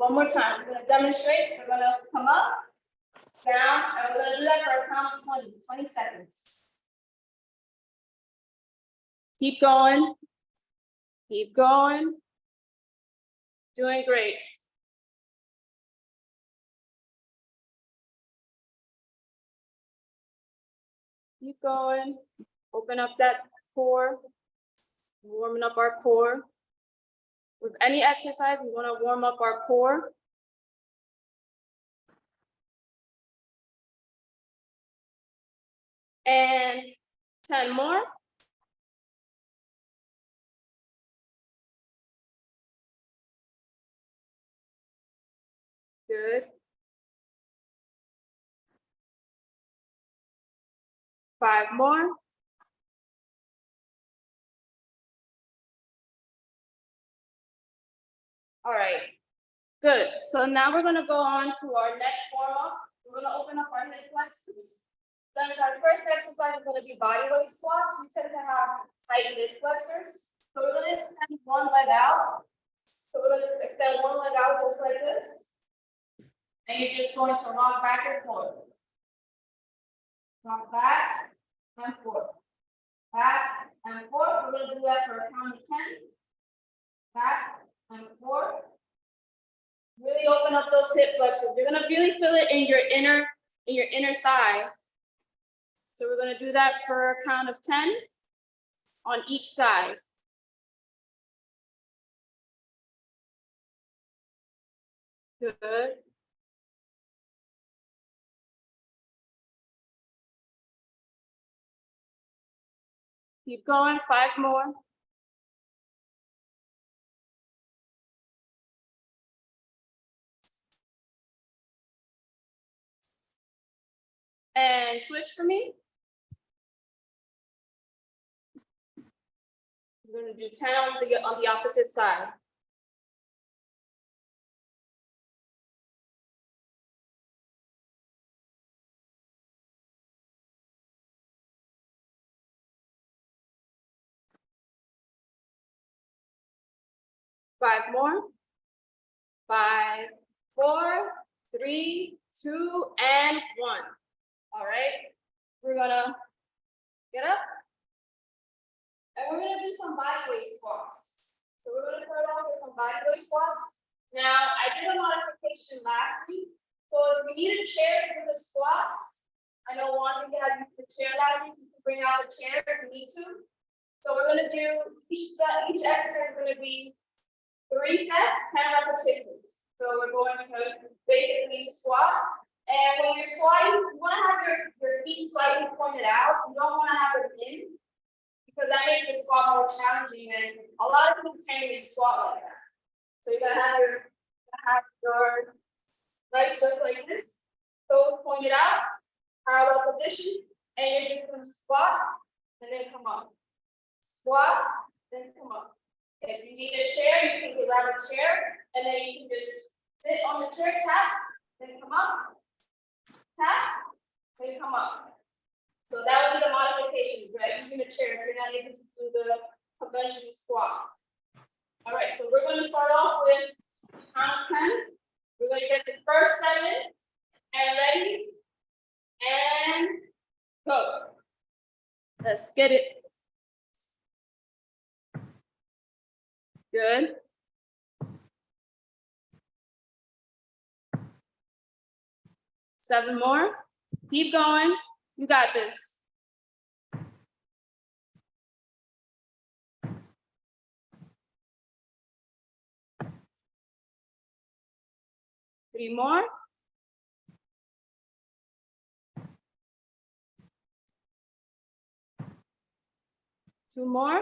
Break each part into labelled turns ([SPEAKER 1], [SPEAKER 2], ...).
[SPEAKER 1] One more time. We're gonna demonstrate. We're gonna come up, down, and we're gonna do that for a count of 20 seconds. Keep going. Keep going. Doing great. Keep going. Open up that core. Warming up our core. With any exercise, we want to warm up our core. And 10 more. Good. 5 more. All right, good. So now we're gonna go on to our next warm-up. We're gonna open up our hip flexors. Then our first exercise is gonna be body weight squats. We tend to have tight hip flexors. So we're gonna extend one leg out. So we're gonna extend one leg out just like this. And you're just going to rock back and forth. Rock back and forth. Back and forth. We're gonna do that for a count of 10. Back and forth. Really open up those hip flexors. You're gonna really feel it in your inner thigh. So we're gonna do that for a count of 10 on each side. Good. Keep going, 5 more. And switch for me. We're gonna do 10 on the opposite side. Five more. 5, 4, 3, 2, and 1. All right. We're gonna get up. And we're gonna do some body weight squats. So we're gonna start off with some body weight squats. Now, I did a modification last week. So if we need a chair to do the squats, I know Juan didn't have the chair last week. You can bring out the chair if you need to. So we're gonna do each exercise is gonna be 3 sets, 10 repetitions. So we're going to basically squat. And when you're squatting, you want to have your feet slightly pointed out. You don't want to have them in, because that makes the squat more challenging. And a lot of people can't really squat like that. So you're gonna have your legs just like this, toes pointed out, parallel position, and you're just gonna squat and then come up. Squat, then come up. If you need a chair, you can grab a chair, and then you can just sit on the chair, tap, then come up, tap, then come up. So that would be the modification, right? Using a chair if you're not able to do the conventional squat. All right, so we're going to start off with count of 10. We're going to get the first 7 and ready, and go. Let's get it. Good. Seven more. Keep going. You got this. Three more. Two more.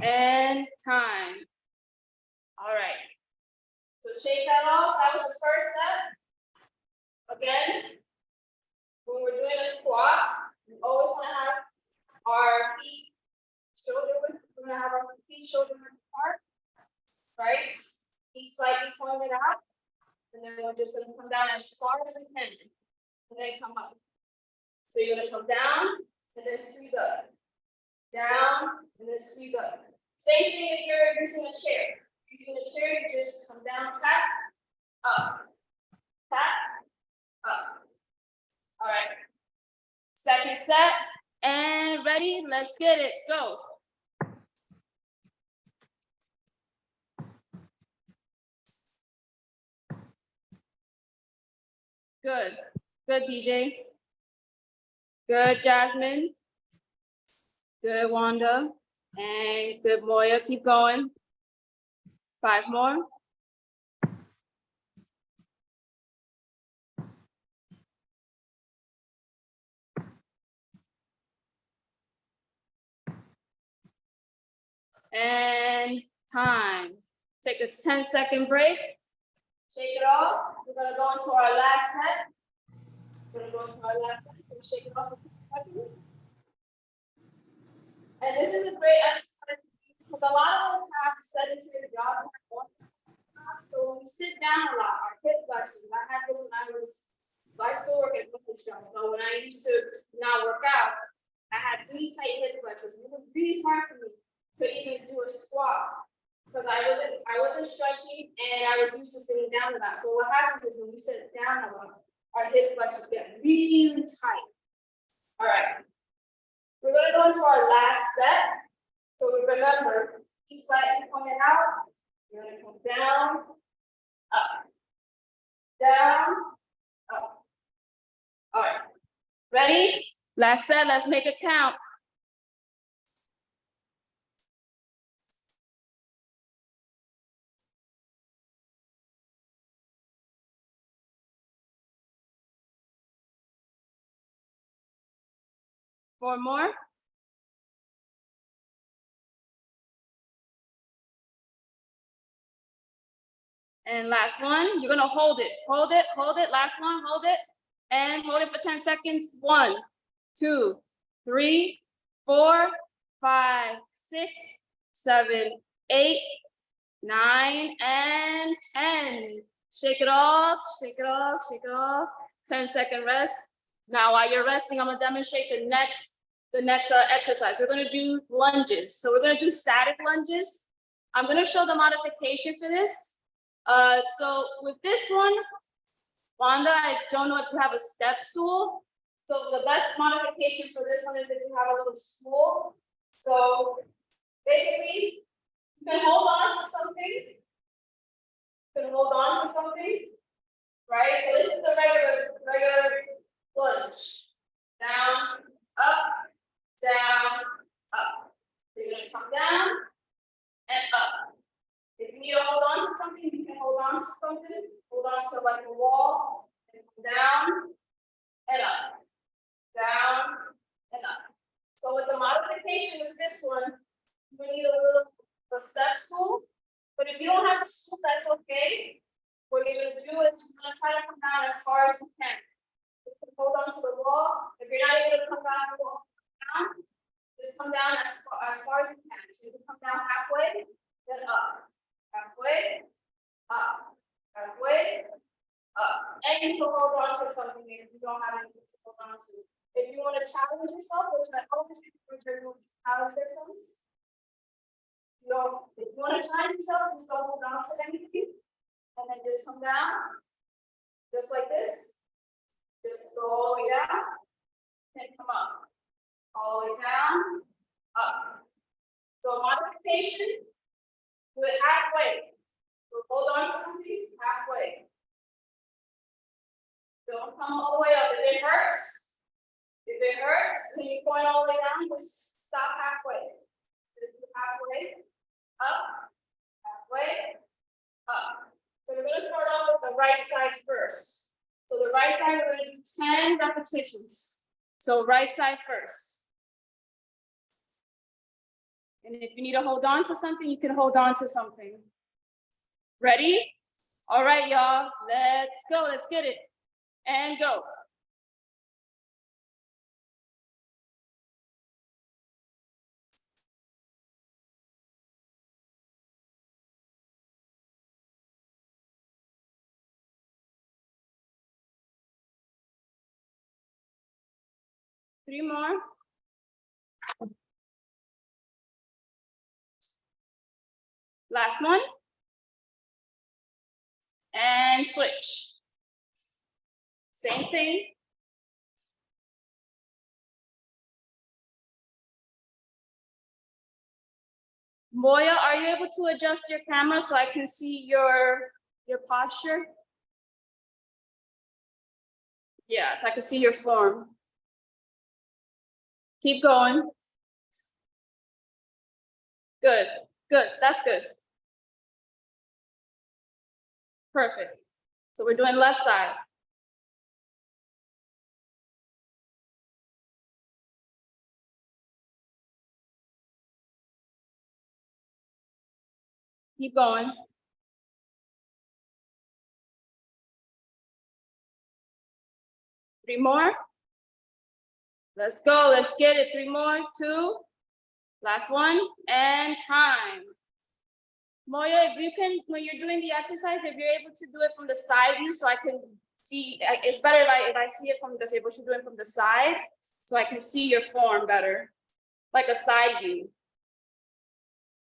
[SPEAKER 1] And time. All right. So shake that off. That was the first set. Again, when we're doing a squat, we always want to have our feet shoulder width. We're going to have our feet shoulder width apart, right? Feet slightly pointed out. And then we're just going to come down as far as we can. And then come up. So you're going to come down and then squeeze up. Down and then squeeze up. Same thing if you're using a chair. If you're using a chair, you just come down, tap, up, tap, up. All right. Second set, and ready? Let's get it. Go. Good. Good, BJ. Good, Jasmine. Good, Wanda. And good, Moya. Keep going. 5 more. And time. Take a 10-second break. Shake it off. We're gonna go into our last set. So shake it off for 10 seconds. And this is a great exercise because a lot of us have sedentary jobs. So when we sit down a lot, our hip flexors, I had this when I still work at fitness job, but when I used to not work out, I had really tight hip flexors. It was really hard for me to even do a squat because I wasn't stretching and I was used to sitting down a lot. So what happens is when we sit down a lot, our hip flexors get really tight. All right. We're going to go into our last set. So remember, each side coming out. You're going to come down, up, down, up. All right. Ready? Last set. Let's make a count. Four more. And last one, you're gonna hold it, last one, hold it, and hold it for 10 seconds. 1, 2, 3, 4, 5, 6, 7, 8, 9, and 10. Shake it off, shake it off, shake it off. 10-second rest. Now while you're resting, I'm gonna demonstrate the next exercise. We're gonna do lunges. So we're gonna do static lunges. I'm gonna show the modification for this. So with this one, Wanda, I don't know if you have a step stool. So the best modification for this one is if you have a little stool. So basically, you can hold on to something. Right? So this is the regular lunge. Down, up, down, up. You're gonna come down and up. If you need to hold on to something, you can hold on to something. Hold on to like a wall and come down and up. Down and up. So with the modification of this one, we need a step stool. But if you don't have a stool, that's okay. What you're gonna do is you're gonna try to come down as far as you can. You can hold on to the wall. If you're not able to come down the wall, just come down as far as you can. So you can come down halfway, then up. Halfway, up, halfway, up. And you can hold on to something if you don't have anything to hold on to. If you want to challenge yourself, which I always encourage everyone to challenge themselves. You know, if you want to challenge yourself, just don't hold on to anything. And then just come down, just like this. Just go all the way down, and come up. All the way down, up. So modification. Do it halfway. So hold on to something halfway. Don't come all the way up. If it hurts, when you point all the way down, just stop halfway. Just do halfway, up, halfway, up. So we're going to start off with the right side first. So the right side, we're going to do 10 repetitions. So right side first. And if you need to hold on to something, you can hold on to something. Ready? All right, y'all, let's go. Let's get it. And go. Three more. Last one. And switch. Same thing. Moya, are you able to adjust your camera so I can see your posture? Yeah, so I can see your form. Keep going. Good, good, that's good. Perfect. So we're doing left side. Keep going. Three more. Let's go, let's get it. Three more, two. Last one, and time. Moya, if you can, when you're doing the exercise, if you're able to do it from the side view so I can see, it's better if I see it from the, able to do it from the side so I can see your form better, like a side view.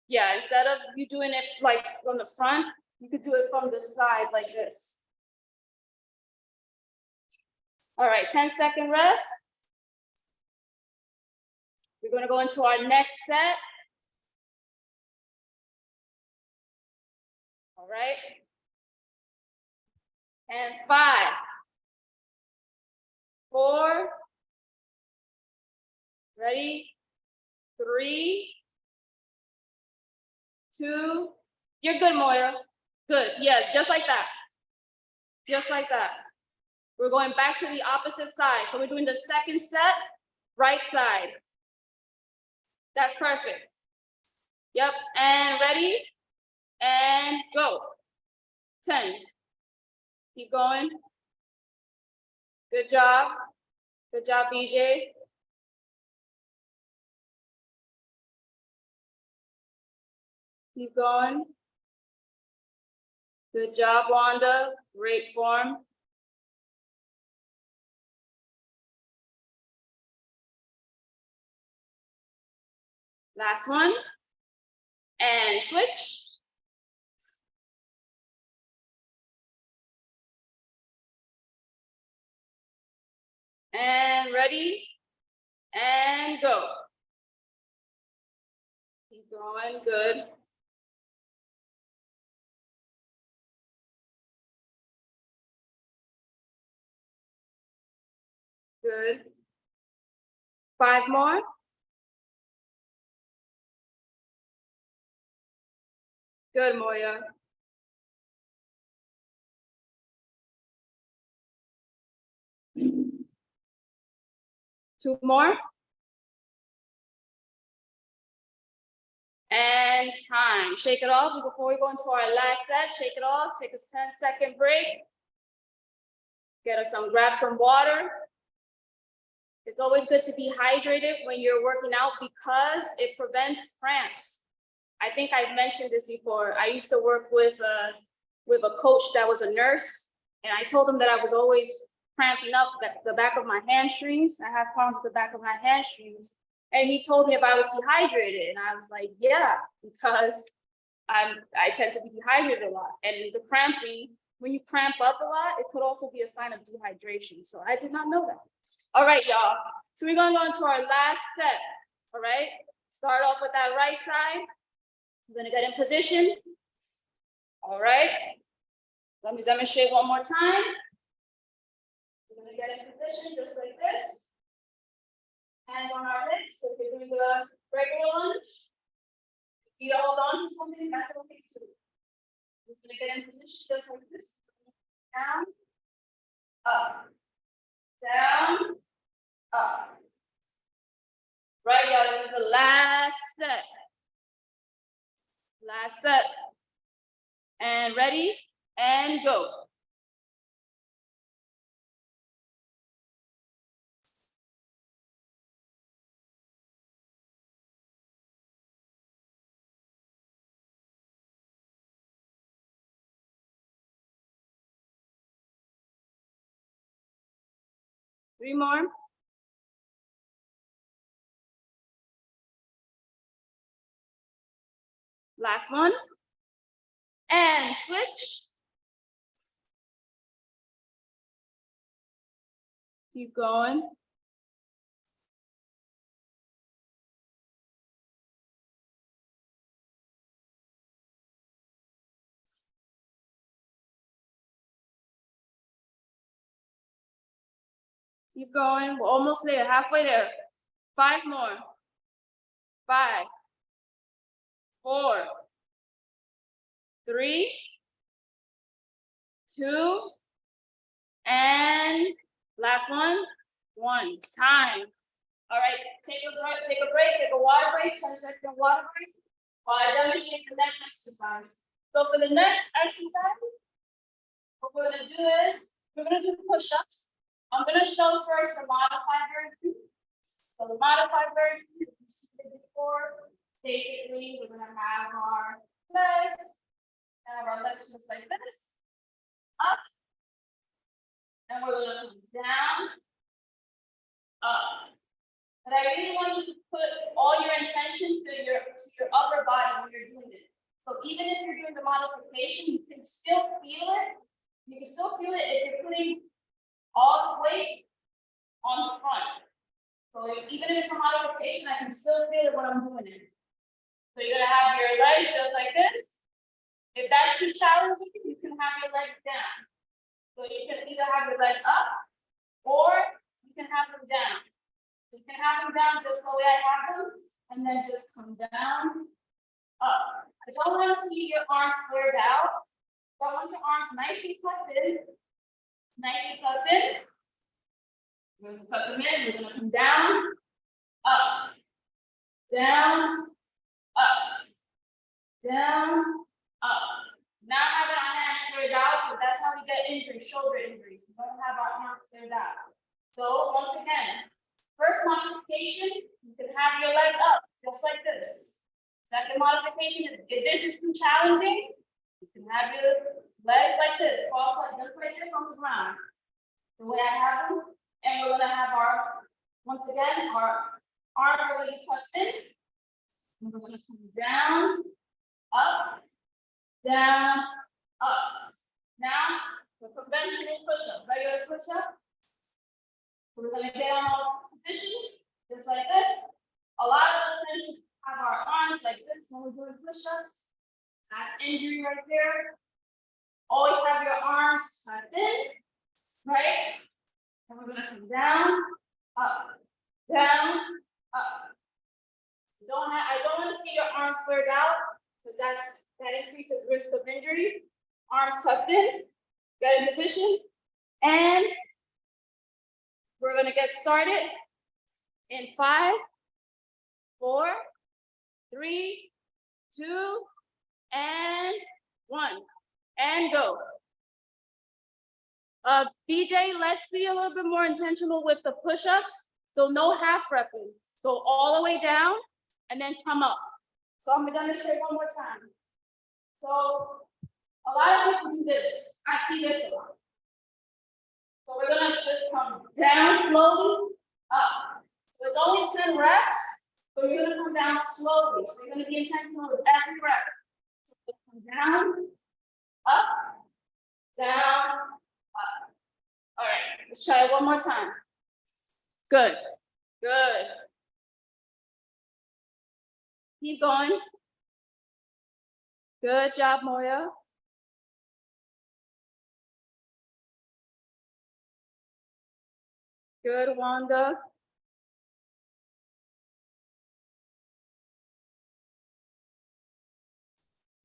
[SPEAKER 1] Yeah, instead of you doing it like from the front, you could do it from the side like this. All right, 10-second rest. We're gonna go into our next set. All right. And 5, 4, ready? 3, 2, you're good, Moya. Good, yeah, just like that. Just like that. We're going back to the opposite side. So we're doing the second set, right side. That's perfect. Yep, and ready? And go. 10. Keep going. Good job. Good job, BJ. Keep going. Good job, Wanda. Great form. Last one. And switch. And ready. And go. Keep going. Good. Good. 5 more. Good, Moya. Two more. And time. Shake it off. Before we go into our last set, shake it off. Take a 10-second break. Get us grab some water. It's always good to be hydrated when you're working out because it prevents cramps. I think I've mentioned this before. I used to work with a coach that was a nurse, and I told him that I was always cramping up the back of my hamstrings. I have problems with the back of my hamstrings. And he told me if I was dehydrated, and I was like, yeah, because I tend to be dehydrated a lot. And the cramping, when you cramp up a lot, it could also be a sign of dehydration. So I did not know that. All right, y'all. So we're gonna go into our last set. All right. Start off with that right side. I'm gonna get in position. All right. Let me demonstrate one more time. We're gonna get in position just like this. Hands on our hips. So if you're doing the regular lunge, if you hold on to something, that's okay too. We're gonna get in position just like this. Down, up, down, up. Right, y'all. This is the last set. Last set. And ready? And go. Three more. Last one. and switch. Keep going. Keep going. We're almost there, halfway there. 5 more. 5, 4, 3, 2, and last one. 1. Time. All right, take a break, take a water break, 10-second water break, while I demonstrate the next exercise. So for the next exercise, what we're gonna do is, we're gonna do push-ups. I'm gonna show first the modified version. So the modified version, you've seen it before. Basically, we're gonna have our legs, just like this, up, and we're gonna come down, up. But I really want you to put all your intention to your upper body when you're doing it. So even if you're doing the modification, you can still feel it. You can still feel it if you're putting all the weight on the front. So even if it's a modification, I can still feel it when I'm doing it. So you're gonna have your legs just like this. If that's too challenging, you can have your legs down. So you can either have your legs up or you can have them down. You can have them down just the way I have them, and then just come down, up. I don't want to see your arms flared out. So I want your arms nicely tucked in. Nicely tucked in. We're going to tuck them in. We're going to come down, up, down, up, down, up. Not having our hands flared out, but that's how we get injuries, shoulder injuries. We don't have our arms flared out. So once again, first modification, you can have your legs up, just like this. Second modification, if this is too challenging, you can have your legs like this, cross like just like this on the ground. The way I have them. And we're gonna have our, once again, our arms are gonna be tucked in. And we're gonna come down, up, down, up. Now, the conventional push-up, regular push-up. So we're gonna get on our position, just like this. A lot of us tend to have our arms like this when we're doing push-ups. That's injury right there. Always have your arms tucked in, right? And we're gonna come down, up, down, up. I don't want to see your arms flared out because that increases risk of injury. Arms tucked in, get in position, and we're gonna get started in 5, 4, 3, 2, and 1, and go. BJ, let's be a little bit more intentional with the push-ups. So no half repping. So all the way down and then come up. So I'm gonna demonstrate one more time. So a lot of people do this. I see this a lot. So we're gonna just come down slowly, up. So it's only 10 reps, but you're gonna come down slowly. So you're gonna be intentional with every rep. So come down, up, down, up. All right, let's try it one more time. Good, good. Keep going. Good job, Moya. Good, Wanda.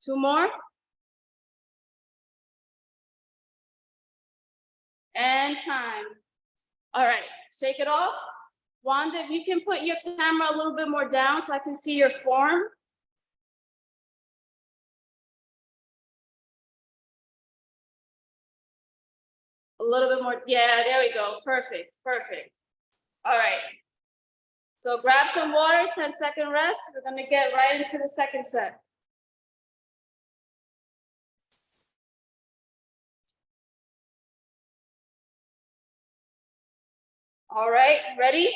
[SPEAKER 1] Two more. And time. All right, shake it off. Wanda, if you can put your camera a little bit more down so I can see your form. A little bit more, yeah, there we go, perfect, perfect. All right, so grab some water, 10-second rest. We're gonna get right into the second set. All right, ready?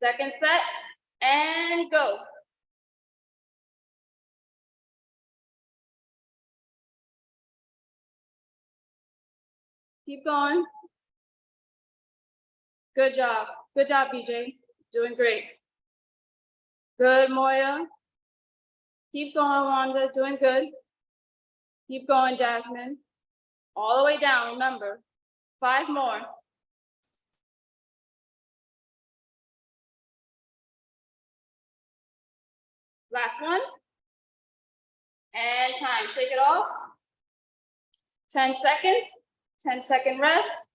[SPEAKER 1] Second set, and go. Keep going. Good job. Good job, BJ. Doing great. Good, Moya. Keep going, Wanda. Doing good. Keep going, Jasmine. All the way down, remember. 5 more. Last one. And time. Shake it off. 10 seconds. 10-second rest.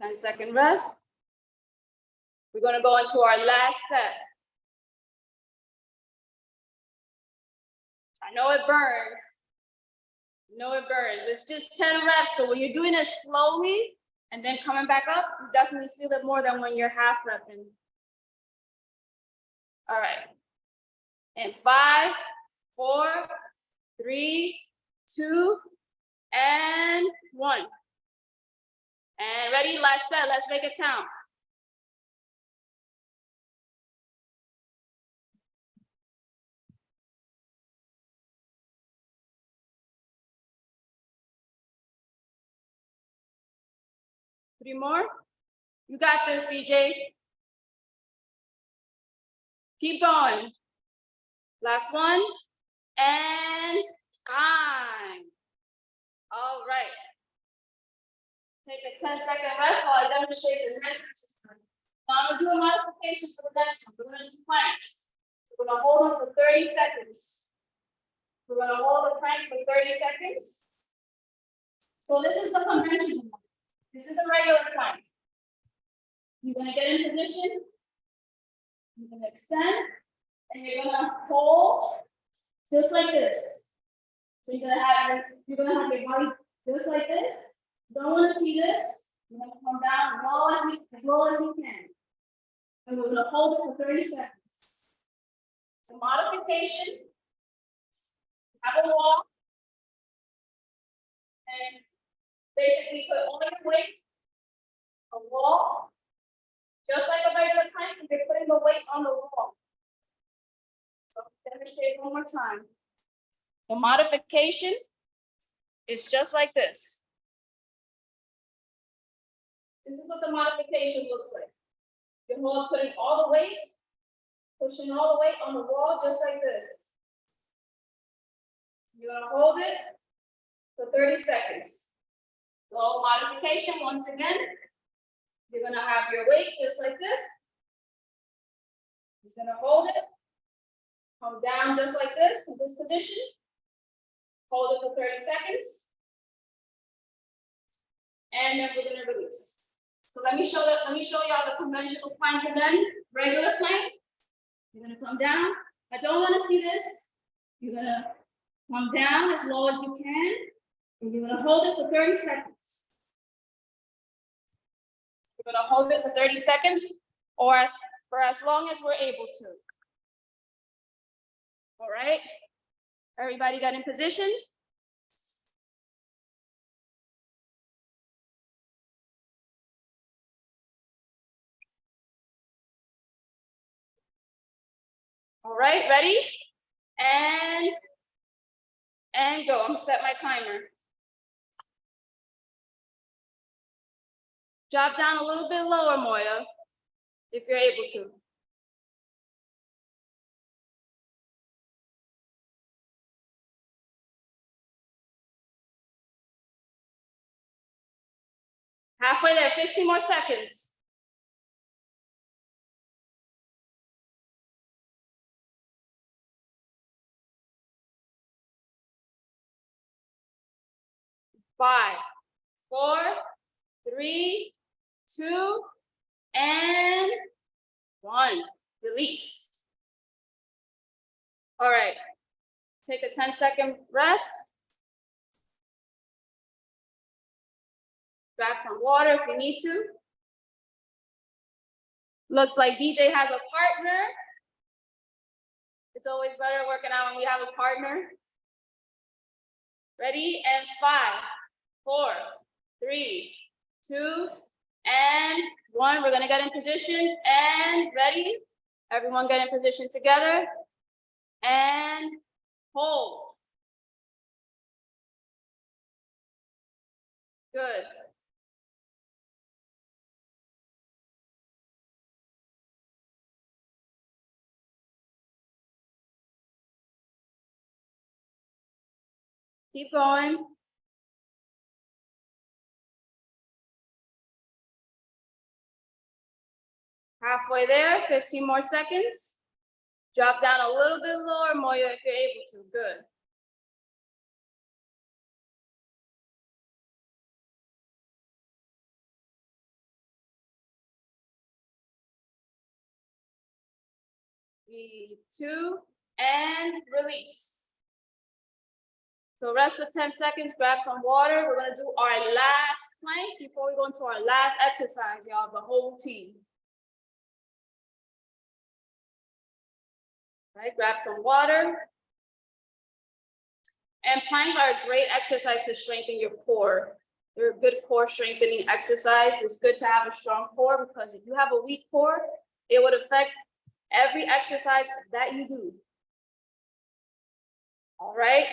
[SPEAKER 1] 10-second rest. We're going to go into our last set. I know it burns. I know it burns. It's just 10 reps, but when you're doing it slowly and then coming back up, you definitely feel it more than when you're half repping. All right. And 5, 4, 3, 2, and 1. And ready, last set, let's make it count. Three more. You got this, BJ. Keep going. Last one. And time. All right. Take a 10-second rest while I demonstrate the next exercise. Now I'm gonna do a modification for the next one. We're gonna do planks. We're gonna hold them for 30 seconds. We're gonna hold the plank for 30 seconds. So this is the conventional one. This is a regular plank. You're gonna get in position. You're gonna extend, and you're gonna hold just like this. So you're gonna have your body just like this. Don't want to see this. You're gonna come down as low as you can. And we're gonna hold it for 30 seconds. So modification. Have a wall. And basically put all your weight on the wall. Just like a regular plank, you're putting the weight on the wall. So demonstrate one more time. The modification is just like this. This is what the modification looks like. You're putting all the weight, pushing all the weight on the wall just like this. You're gonna hold it for 30 seconds. So modification, once again, you're gonna have your weight just like this. Just gonna hold it, come down just like this in this position. Hold it for 30 seconds. And then we're gonna release. So let me show y'all the conventional plank and then regular plank. You're gonna come down. I don't want to see this. You're gonna come down as low as you can, and you're gonna hold it for 30 seconds. We're gonna hold it for 30 seconds, or for as long as we're able to. All right. Everybody got in position? All right, ready? And go. I'm gonna set my timer. Drop down a little bit lower, Moya, if you're able to. Halfway there, 15 more seconds. 5, 4, 3, 2, and 1. Release. All right. Take a 10-second rest. Grab some water if you need to. Looks like DJ has a partner. It's always better working out when we have a partner. Ready? And 5, 4, 3, 2, and 1. We're gonna get in position and ready. Everyone get in position together and hold. Good. Keep going. Halfway there, 15 more seconds. Drop down a little bit lower, Moya, if you're able to. Good. Three, two, and release. So rest for 10 seconds, grab some water. We're gonna do our last plank before we go into our last exercise, y'all, the whole team. Right, grab some water. And planks are a great exercise to strengthen your core. They're a good core strengthening exercise. It's good to have a strong core because if you have a weak core, it would affect every exercise that you do. All right.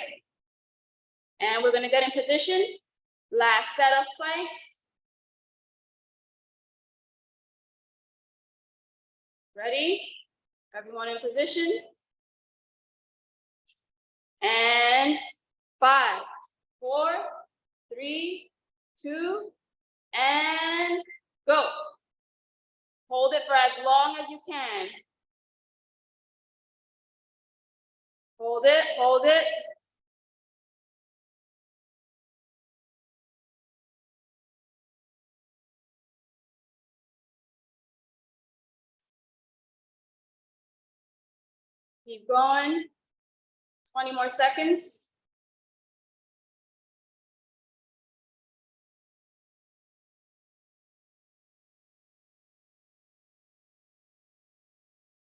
[SPEAKER 1] And we're gonna get in position. Last set of planks. Ready? Everyone in position. And 5, 4, 3, 2, and go. Hold it for as long as you can. Hold it, hold it. Keep going. 20 more seconds.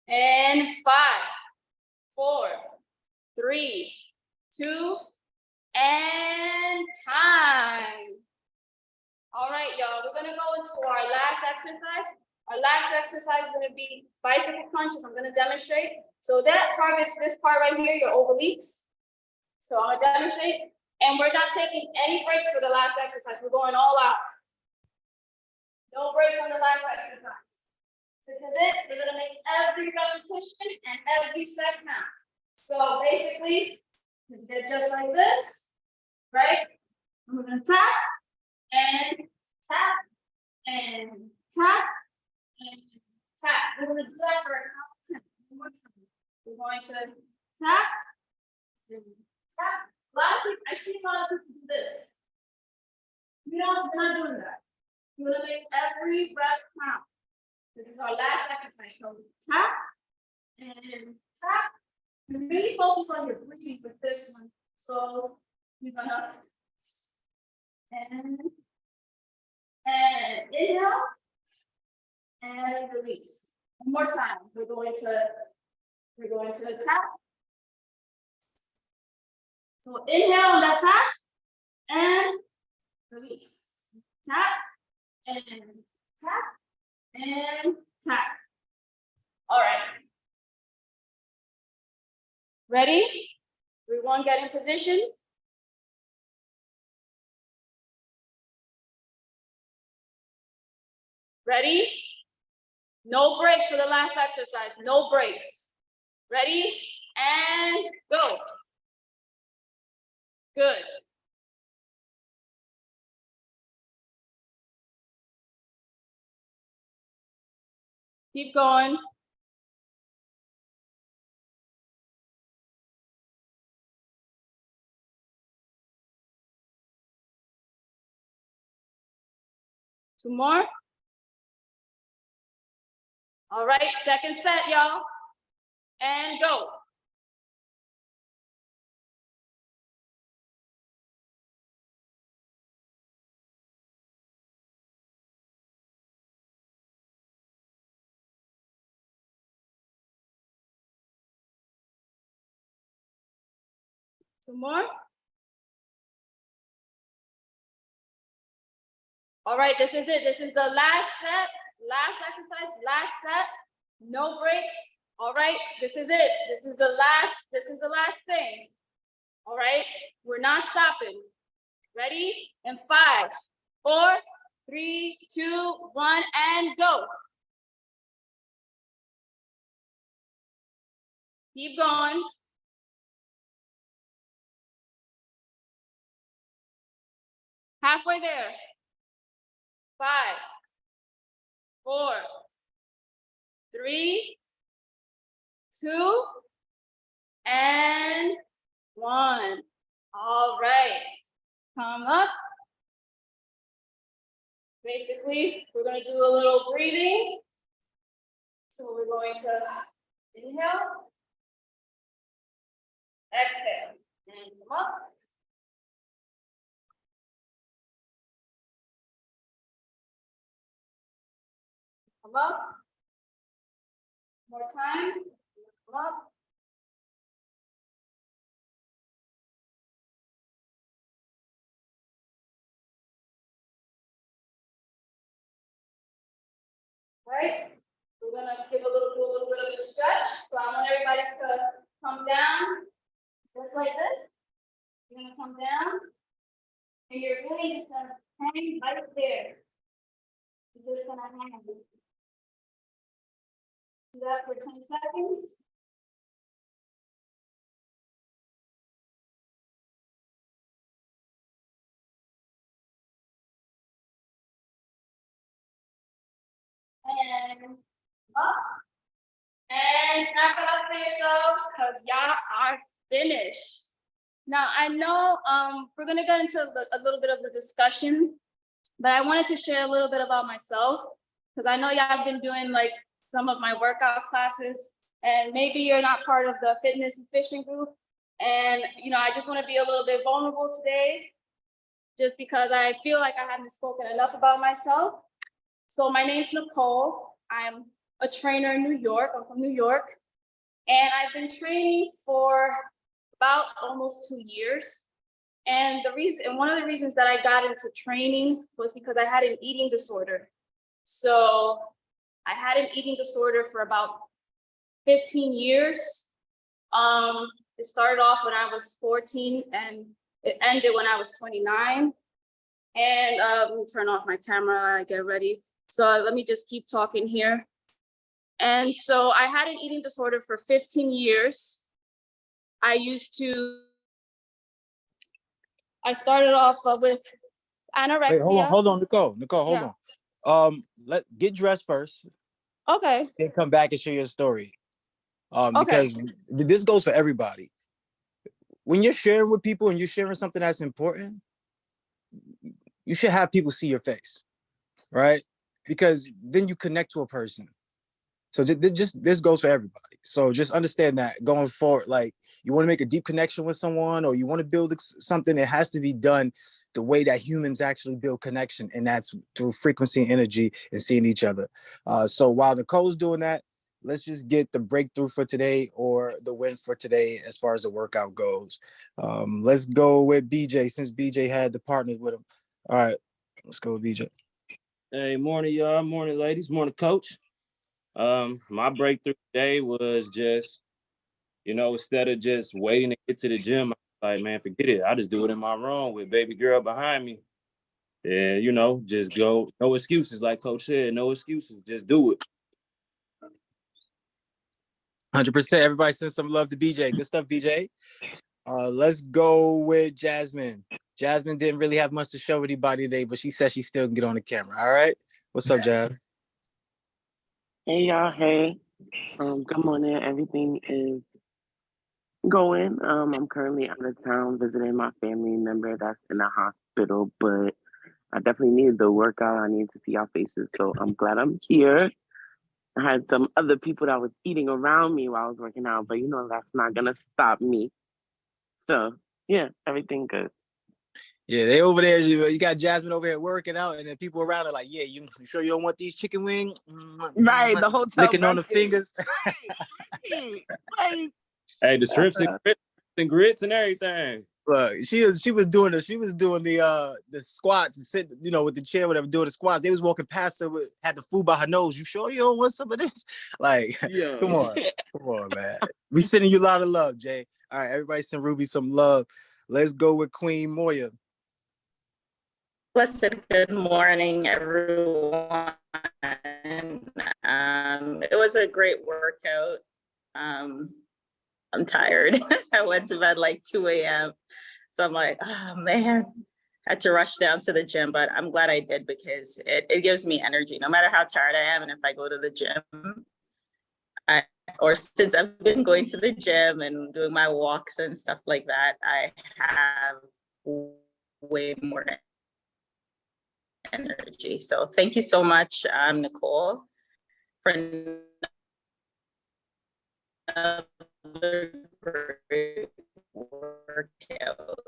[SPEAKER 1] And 5, 4, 3, 2, and time. All right, y'all, we're gonna go into our last exercise. Our last exercise is gonna be bicycle crunches. I'm gonna demonstrate. So that targets this part right here, your obliques. So I'm gonna demonstrate, and we're not taking any breaks for the last exercise. We're going all out. No breaks on the last exercise. This is it. We're gonna make every repetition and every set count. So basically, you get just like this, right? And we're gonna tap and tap and tap and tap. We're gonna do that for a count of 10. One more time. We're going to tap and tap. A lot of people, I see a lot of people do this. We're not doing that. We're gonna make every breath count. This is our last exercise. So tap and tap. And really focus on your breathing with this one. So you're gonna and inhale and release. One more time. We're going to tap. So inhale on that tap and release. Tap and tap and tap. All right. Ready? Everyone get in position. Ready? No breaks for the last exercise. No breaks. Ready? And go. Good. Keep going. Two more. All right, second set, y'all. And go. Two more. All right, this is it. This is the last set, last exercise, last set. No breaks. All right, this is it. This is the last thing. All right, we're not stopping. Ready? And 5, 4, 3, 2, 1, and go. Keep going. Halfway there. 5, 4, 3, 2, and 1. All right. Come up. Basically, we're going to do a little breathing. So we're going to inhale, exhale, and come up. Come up. More time. Come up. Right? We're gonna do a little bit of a stretch. So I want everybody to come down, just like this. You're gonna come down, and you're really just gonna hang right there. You're just gonna hang. Do that for 10 seconds. And up. And snap it up for yourselves, because y'all are finished. Now, I know we're gonna get into a little bit of the discussion, but I wanted to share a little bit about myself, because I know y'all have been doing like some of my workout classes, and maybe you're not part of the fitness and fishing group. And, you know, I just want to be a little bit vulnerable today, just because I feel like I haven't spoken enough about myself. So my name's Nicole. I'm a trainer in New York. I'm from New York. And I've been training for about almost 2 years. And one of the reasons that I got into training was because I had an eating disorder. So I had an eating disorder for about 15 years. It started off when I was 14 and it ended when I was 29. And let me turn off my camera, I get ready. So let me just keep talking here. And so I had an eating disorder for 15 years. I started off with anorexia.
[SPEAKER 2] Wait, hold on, Nicole, hold on. Get dressed first.
[SPEAKER 1] Okay.
[SPEAKER 2] Then come back and share your story.
[SPEAKER 1] Okay.
[SPEAKER 2] Because this goes for everybody. When you're sharing with people and you're sharing something that's important, you should have people see your face, right? Because then you connect to a person. So this goes for everybody. So just understand that going forward, like you want to make a deep connection with someone or you want to build something, it has to be done the way that humans actually build connection, and that's through frequency and energy and seeing each other. So while Nicole's doing that, let's just get the breakthrough for today or the win for today as far as the workout goes. Let's go with BJ, since BJ had the partners with him. All right, let's go with BJ.
[SPEAKER 3] Hey, morning, y'all. Morning, ladies. Morning, coach. My breakthrough today was just, instead of just waiting to get to the gym, I was like, man, forget it. I just do it in my room with baby girl behind me. And, just go, no excuses. Like coach said, no excuses. Just do it.
[SPEAKER 2] 100%. Everybody send some love to BJ. Good stuff, BJ. Let's go with Jasmine. Jasmine didn't really have much to show anybody today, but she said she still can get on the camera. All right. What's up, Jasmine?
[SPEAKER 4] Hey y'all, hey. Good morning. Everything is going. I'm currently out of town visiting my family member that's in the hospital, but I definitely needed the workout. I needed to see y'all faces. So I'm glad I'm here. I had some other people that was eating around me while I was working out, but that's not gonna stop me. So yeah, everything good.
[SPEAKER 2] Yeah, they over there. You got Jasmine over here working out, and then people around are like, "Yeah, you sure you don't want these chicken wings?"
[SPEAKER 4] Right, the hotel
[SPEAKER 2] licking on the fingers.
[SPEAKER 4] Right.
[SPEAKER 3] Hey, the strips and grits and everything.
[SPEAKER 2] Look, she was doing the squats, sit, with the chair, whatever, doing the squats. They was walking past her had the food by her nose. You sure you don't want some of this? Like,
[SPEAKER 4] Yeah.
[SPEAKER 2] come on, man. We sending you a lot of love, Jay. All right, everybody send Ruby some love. Let's go with Queen Moya.
[SPEAKER 5] Blessed good morning, everyone. It was a great workout. I'm tired. I went to bed like 2 a.m. So I'm like, oh man, had to rush down to the gym, but I'm glad I did because it gives me energy no matter how tired I am. And if I go to the gym, or since I've been going to the gym and doing my walks and stuff like that, I have way more energy. So thank you so much, Nicole, for another great workout.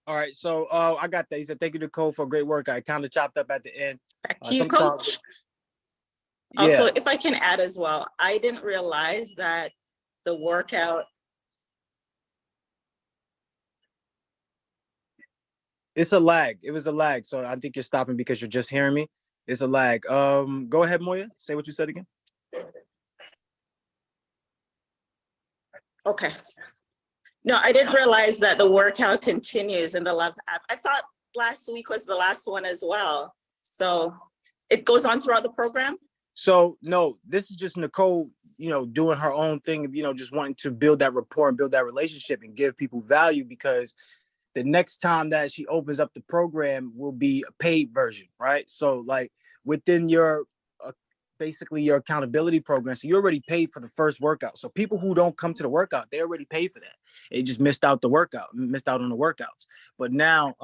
[SPEAKER 2] All right, so I got that. He said, "Thank you, Nicole, for a great work." I kind of chopped up at the end.
[SPEAKER 5] Back to you,
[SPEAKER 2] Sometimes-
[SPEAKER 5] Coach.
[SPEAKER 2] Yeah,
[SPEAKER 5] Also, if I can add as well, I didn't realize that the workout.
[SPEAKER 2] it's a lag. It was a lag, so I think you're stopping because you're just hearing me. It's a lag. Go ahead, Moya. Say what you said again.
[SPEAKER 5] Okay. No, I didn't realize that the workout continues in the Love app. I thought last week was the last one as well. So it goes on throughout the program?
[SPEAKER 2] So no, this is just Nicole, doing her own thing, just wanting to build that rapport and build that relationship and give people value, because the next time that she opens up the program will be a paid version, right? So like within your basically your accountability program, so you already paid for the first workout. So people who don't come to the workout, they already paid for that. They just missed out on the workouts. But now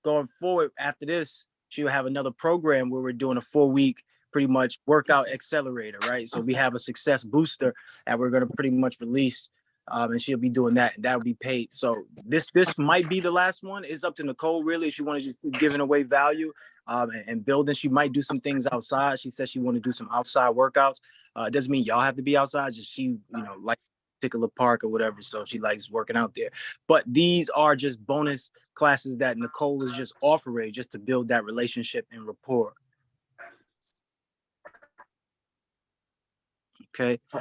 [SPEAKER 2] going forward after this, she'll have another program where we're doing a 4-week pretty much workout accelerator, right? So we have a success booster that we're going to pretty much release, and she'll be doing that, and that will be paid. So this might be the last one. It's up to Nicole really if she want to just keep giving away value and building. She might do some things outside. She said she want to do some outside workouts. It doesn't mean y'all have to be outside. Just she, like particular park or whatever. So she likes working out there. But these are just bonus classes that Nicole is just offering just to build that relationship and rapport. Okay.
[SPEAKER 1] So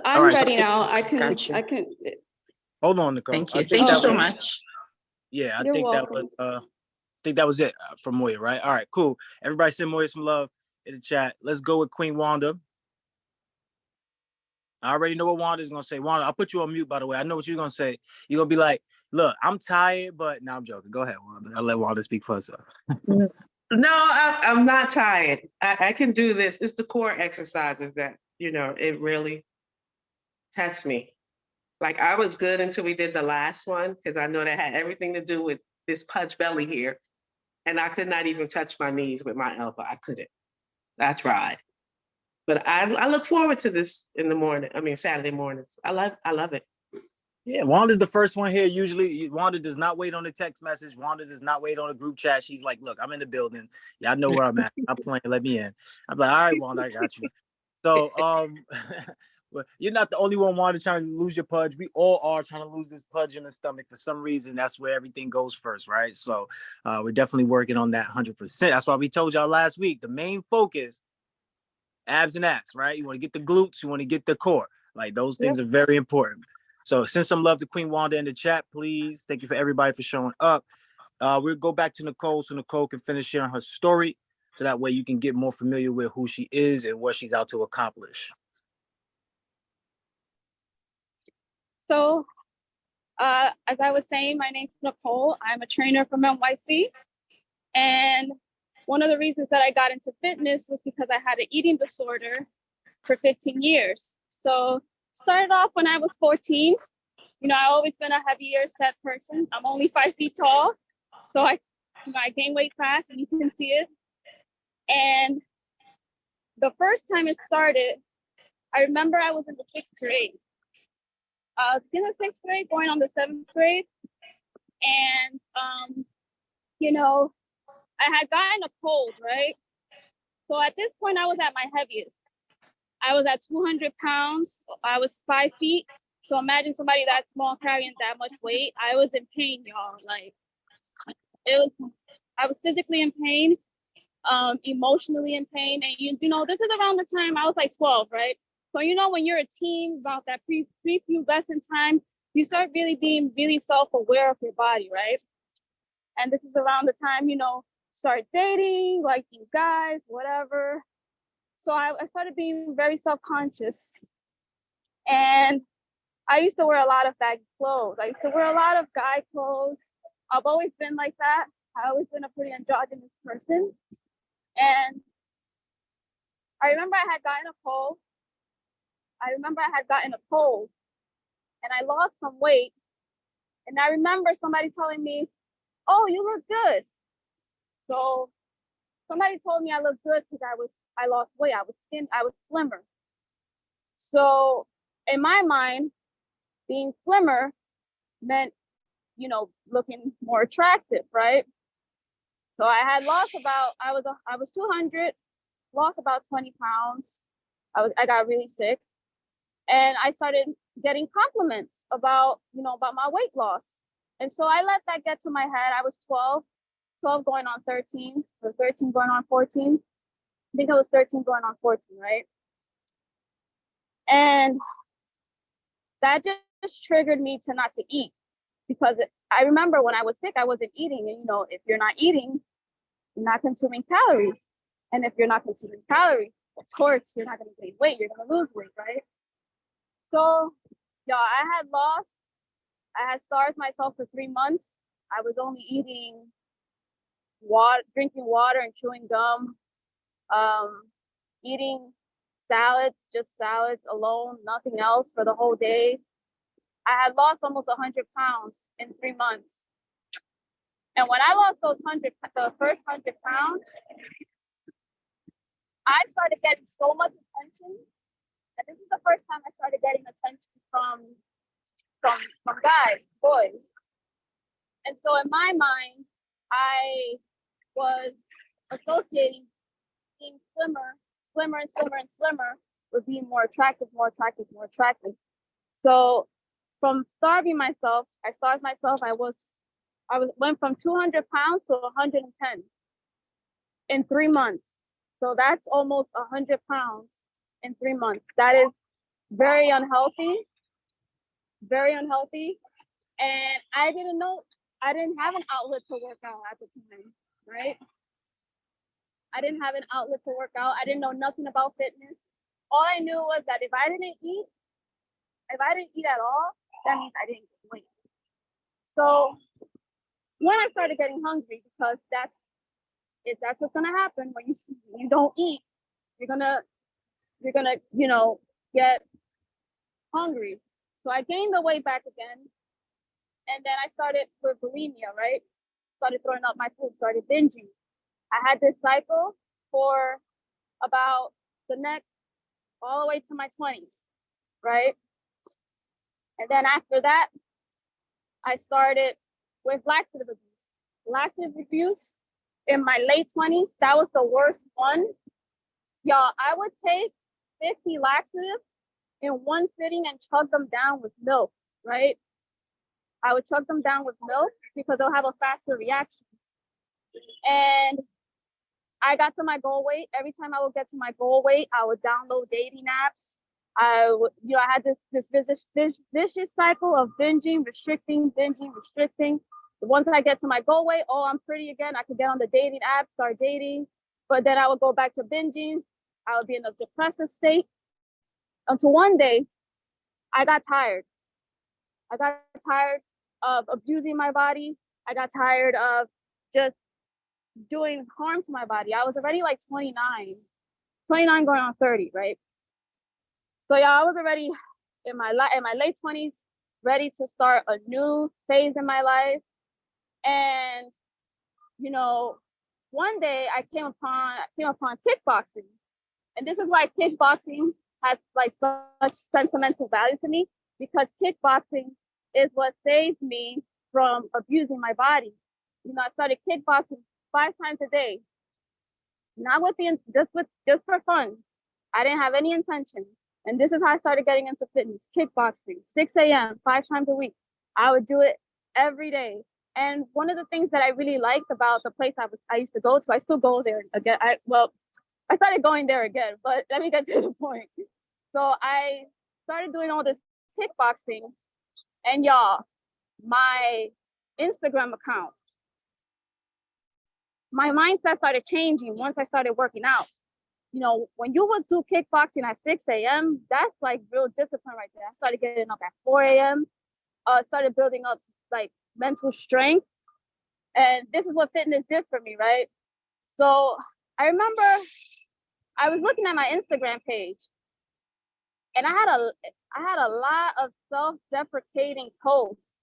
[SPEAKER 1] I'm
[SPEAKER 2] All right,
[SPEAKER 1] ready now. I
[SPEAKER 5] Gotcha.
[SPEAKER 1] can,
[SPEAKER 2] Hold on, Nicole.
[SPEAKER 5] Thank you.
[SPEAKER 2] I think
[SPEAKER 5] Thank you
[SPEAKER 2] that
[SPEAKER 5] so
[SPEAKER 2] was-
[SPEAKER 5] much.
[SPEAKER 2] Yeah, I
[SPEAKER 1] You're
[SPEAKER 2] think
[SPEAKER 1] welcome.
[SPEAKER 2] that was it from Moya, right? All right, cool. Everybody send Moya some love in the chat. Let's go with Queen Wanda. I already know what Wanda's gonna say. Wanda, I'll put you on mute, by the way. I know what you're gonna say. You're gonna be like, look, I'm tired, but no, I'm joking. Go ahead, Wanda. I'll let Wanda speak for herself.
[SPEAKER 6] No, I'm not tired. I can do this. It's the core exercises that, it really tests me. Like I was good until we did the last one because I know that had everything to do with this pudge belly here. And I could not even touch my knees with my elbow. I couldn't. I tried. But I look forward to this in the morning. I mean, Saturday mornings. I love it.
[SPEAKER 2] Yeah, Wanda's the first one here. Usually, Wanda does not wait on the text message. Wanda does not wait on a group chat. She's like, look, I'm in the building. Y'all know where I'm at. I'm playing. Let me in. I'm like, all right, Wanda, I got you. So, well, you're not the only one, Wanda, trying to lose your pudge. We all are trying to lose this pudge in the stomach. For some reason, that's where everything goes first, right? So, we're definitely working on that 100%. That's why we told y'all last week, the main focus, abs and abs, right? You want to get the glutes, you want to get the core. Like those things are very important. So send some love to Queen Wanda in the chat, please. Thank you for everybody for showing up. We'll go back to Nicole so Nicole can finish sharing her story. So that way you can get more familiar with who she is and what she's out to accomplish.
[SPEAKER 1] So, as I was saying, my name's Nicole. I'm a trainer from NYC. And one of the reasons that I got into fitness was because I had an eating disorder for 15 years. So started off when I was 14. I always been a heavier set person. I'm only 5 feet tall. So I gained weight fast, and you can see it. And the first time it started, I remember I was in the 6th grade. In the 6th grade, going on the 7th grade. And, I had gotten a cold, right? So at this point, I was at my heaviest. I was at 200 pounds. I was 5 feet. So imagine somebody that small carrying that much weight. I was in pain, y'all. Like I was physically in pain, emotionally in pain. And this is around the time I was like 12, right? So when you're a teen, about that preview lesson time,
[SPEAKER 7] you start really being really self-aware of your body, right? And this is around the time, start dating, liking guys, whatever. So I started being very self-conscious. And I used to wear a lot of baggy clothes. I used to wear a lot of guy clothes. I've always been like that. I've always been a pretty androgynous person. And I remember I had gotten a cold. And I lost some weight. And I remember somebody telling me, "Oh, you look good." So somebody told me I looked good because I lost weight. I was slimmer. So in my mind, being slimmer meant, looking more attractive, right? So I had lost I was 200, lost about 20 pounds. I got really sick, and I started getting compliments about my weight loss. And so I let that get to my head. I was 12 going on 13, or 13 going on 14. I think it was 13 going on 14, right? And that just triggered me to not to eat, because I remember when I was sick, I wasn't eating. And if you're not eating, you're not consuming calories. And if you're not consuming calories, of course, you're not going to gain weight. You're going to lose weight, right? So, I had starved myself for 3 months. I was only eating water, drinking water and chewing gum, eating salads, just salads alone, nothing else for the whole day. I had lost almost 100 pounds in 3 months. And when I lost the first 100 pounds, I started getting so much attention. And this is the first time I started getting attention from guys, boys. And so in my mind, I was associating being slimmer and slimmer with being more attractive. So from starving myself, I starved myself. I went from 200 pounds to 110 in 3 months. So that's almost 100 pounds in 3 months. That is very unhealthy. And I didn't have an outlet to work out at the time, right? I didn't have an outlet to work out. I didn't know nothing about fitness. All I knew was that if I didn't eat at all, that means I didn't get weight. So when I started getting hungry, because that's what's gonna happen when you don't eat, you're gonna get hungry. So I gained the weight back again, and then I started with bulimia, right? Started throwing up my food, started binging. I had this cycle for about all the way to my 20s, right? And then after that, I started with laxative abuse. Laxative abuse in my late 20s, that was the worst one. Y'all, I would take 50 laxatives in one sitting and chug them down with milk, right? I would chug them down with milk because they'll have a faster reaction. And I got to my goal weight. Every time I would get to my goal weight, I would download dating apps. I had this vicious cycle of binging, restricting. Once I get to my goal weight, oh, I'm pretty again. I could get on the dating app, start dating. But then I would go back to binging. I would be in a depressive state until one day I got tired. I got tired of abusing my body. I got tired of just doing harm to my body. I was already like 29 going on 30, right? So yeah, I was already in my late 20s, ready to start a new phase in my life. And one day I came upon kickboxing. And this is why kickboxing has like such sentimental value to me, because kickboxing is what saved me from abusing my body. I started kickboxing 5 times a day, not just for fun. I didn't have any intention. And this is how I started getting into fitness, kickboxing, 6 a.m., 5 times a week. I would do it every day. And one of the things that I really liked about the place I used to go to, I still go there again. I started going there again, but let me get to the point. So I started doing all this kickboxing, And y'all, my Instagram account, my mindset started changing once I started working out. You know, when you would do kickboxing at 6 a.m., that's like real discipline right there. I started getting up at 4 a.m., started building up like mental strength. And this is what fitness did for me, right? So I remember I was looking at my Instagram page and I had a lot of self-deprecating posts.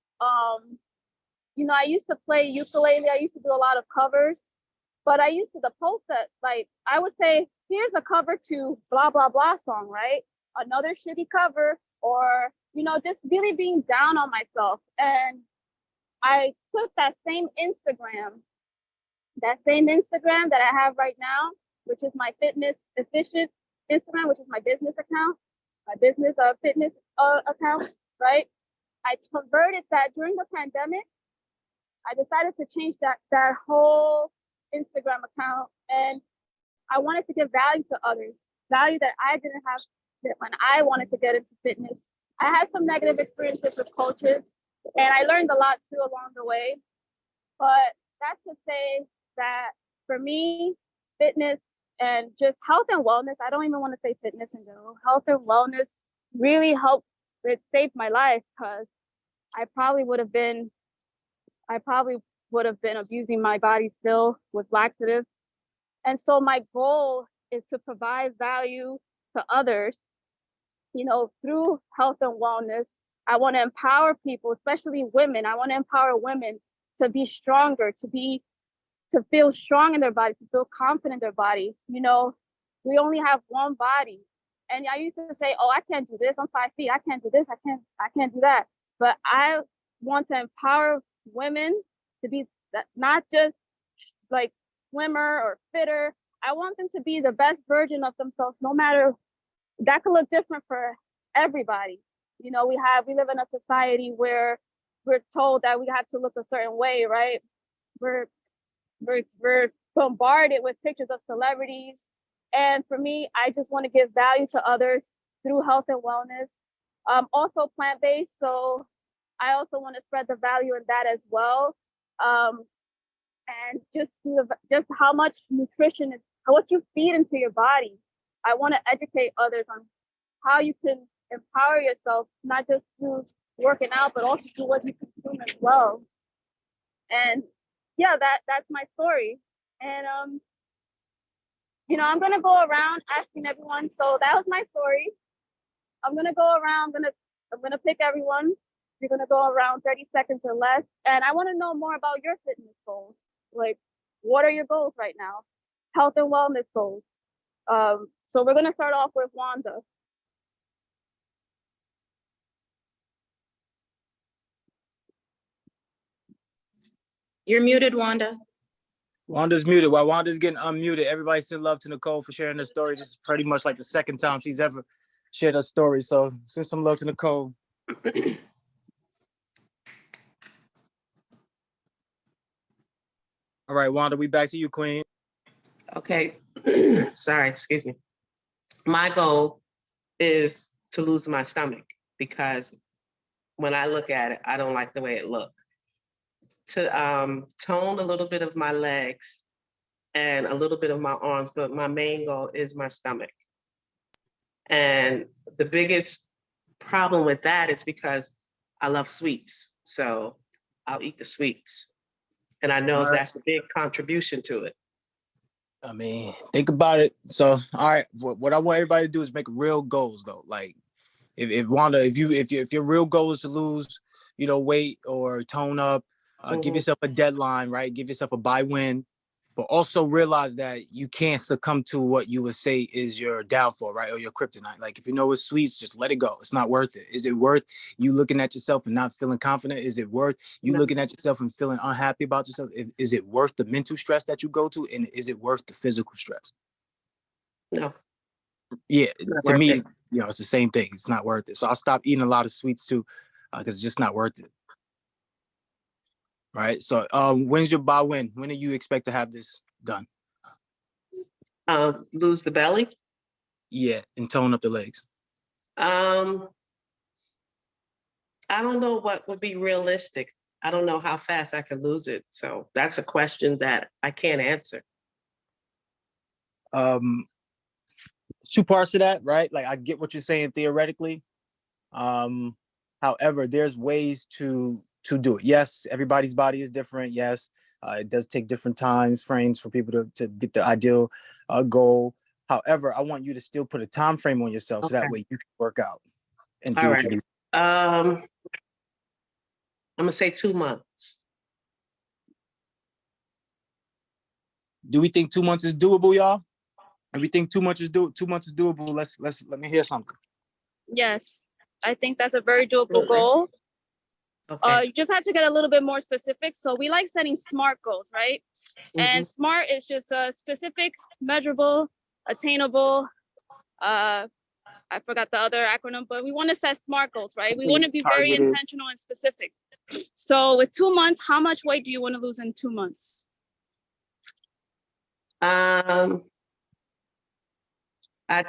[SPEAKER 7] You know, I used to play ukulele, I used to do a lot of covers, but I used to the post that like I would say, here's a cover to blah blah blah song, right? Another shitty cover, or you know, just really being down on myself. And I took that same Instagram that I have right now, which is my fitness efficient Instagram, which is my business account, my business fitness account, right? I converted that during the pandemic. I decided to change that whole Instagram account, and I wanted to give value to others, value that I didn't have that when I wanted to get into fitness. I had some negative experiences with coaches, and I learned a lot too along the way. But that's to say that for me, fitness and just health and wellness, I don't even want to say fitness in general, health and wellness really helped. It saved my life, because I probably would have been abusing my body still with laxatives. And so my goal is to provide value to others, you know, through health and wellness. I want to empower people, especially women. I want to empower women to be stronger, to feel strong in their body, to feel confident in their body. You know, we only have one body. And I used to say, oh, I can't do this. I'm 5 feet. I can't do this. I can't do that. But I want to empower women to be not just like slimmer or fitter. I want them to be the best version of themselves, no matter, that could look different for everybody. You know, we live in a society where we're told that we have to look a certain way, right? We're bombarded with pictures of celebrities. And for me, I just want to give value to others through health and wellness. Also plant-based, so I also want to spread the value in that as well. And just how much nutrition is, what you feed into your body. I want to educate others on how you can empower yourself, not just through working out, but also through what you consume as well. And yeah, that's my story. And you know, I'm gonna go around asking everyone. So that was my story. I'm gonna go around. I'm gonna pick everyone. You're gonna go around 30 seconds or less. And I want to know more about your fitness goals. Like, what are your goals right now? Health and wellness goals. So we're gonna start off with Wanda.
[SPEAKER 5] You're muted, Wanda.
[SPEAKER 2] Wanda's muted. While Wanda's getting unmuted, everybody send love to Nicole for sharing her story. This is pretty much like the second time she's ever shared her story. So send some love to Nicole. All right, Wanda, we back to you, Queen.
[SPEAKER 6] Okay, sorry, excuse me. My goal is to lose my stomach, because when I look at it, I don't like the way it looks. To tone a little bit of my legs and a little bit of my arms, but my main goal is my stomach. And the biggest problem with that is because I love sweets. So I'll eat the sweets. And I know that's a big contribution to it.
[SPEAKER 2] I mean, think about it. So, all right, what I want everybody to do is make real goals, though. Like, if Wanda, if your real goal is to lose, you know, weight or tone up, give yourself a deadline, right? Give yourself a win, but also realize that you can't succumb to what you would say is your downfall, right? Or your kryptonite. Like, if you know it's sweets, just let it go. It's not worth it. Is it worth you looking at yourself and not feeling confident? Is it worth you looking at yourself and feeling unhappy about yourself? Is it worth the mental stress that you go to? And is it worth the physical stress?
[SPEAKER 6] No.
[SPEAKER 2] Yeah, to me, you know, it's the same thing. It's not worth it. So I'll stop eating a lot of sweets too, because it's just not worth it. Right. So when's your win? When do you expect to have this done?
[SPEAKER 6] Lose the belly?
[SPEAKER 2] Yeah, and tone up the legs.
[SPEAKER 6] I I don't know what would be realistic. I don't know how fast I could lose it. So that's a question that I can't answer.
[SPEAKER 2] Two parts to that, right? Like I get what you're saying theoretically. However, there's ways to do it. Yes, everybody's body is different. Yes, it does take different times frames for people to get the ideal goal. However, I want you to still put a time frame on yourself so that
[SPEAKER 6] Okay.
[SPEAKER 2] way you can work out and do
[SPEAKER 6] All
[SPEAKER 2] what you
[SPEAKER 6] right.
[SPEAKER 2] do.
[SPEAKER 6] I'm gonna say 2 months.
[SPEAKER 2] Do we think 2 months is doable, y'all? If we think 2 months is 2 months is doable, let me hear something.
[SPEAKER 7] Yes, I think that's a very doable goal.
[SPEAKER 6] Okay.
[SPEAKER 7] You just have to get a little bit more specific. So we like setting SMART goals, right? And SMART is just a specific, measurable, attainable. I forgot the other acronym, but we want to set SMART goals, right? We want to be very
[SPEAKER 4] Targeted.
[SPEAKER 7] intentional and specific. So with 2 months, how much weight do you want to lose in 2 months?
[SPEAKER 6] I'd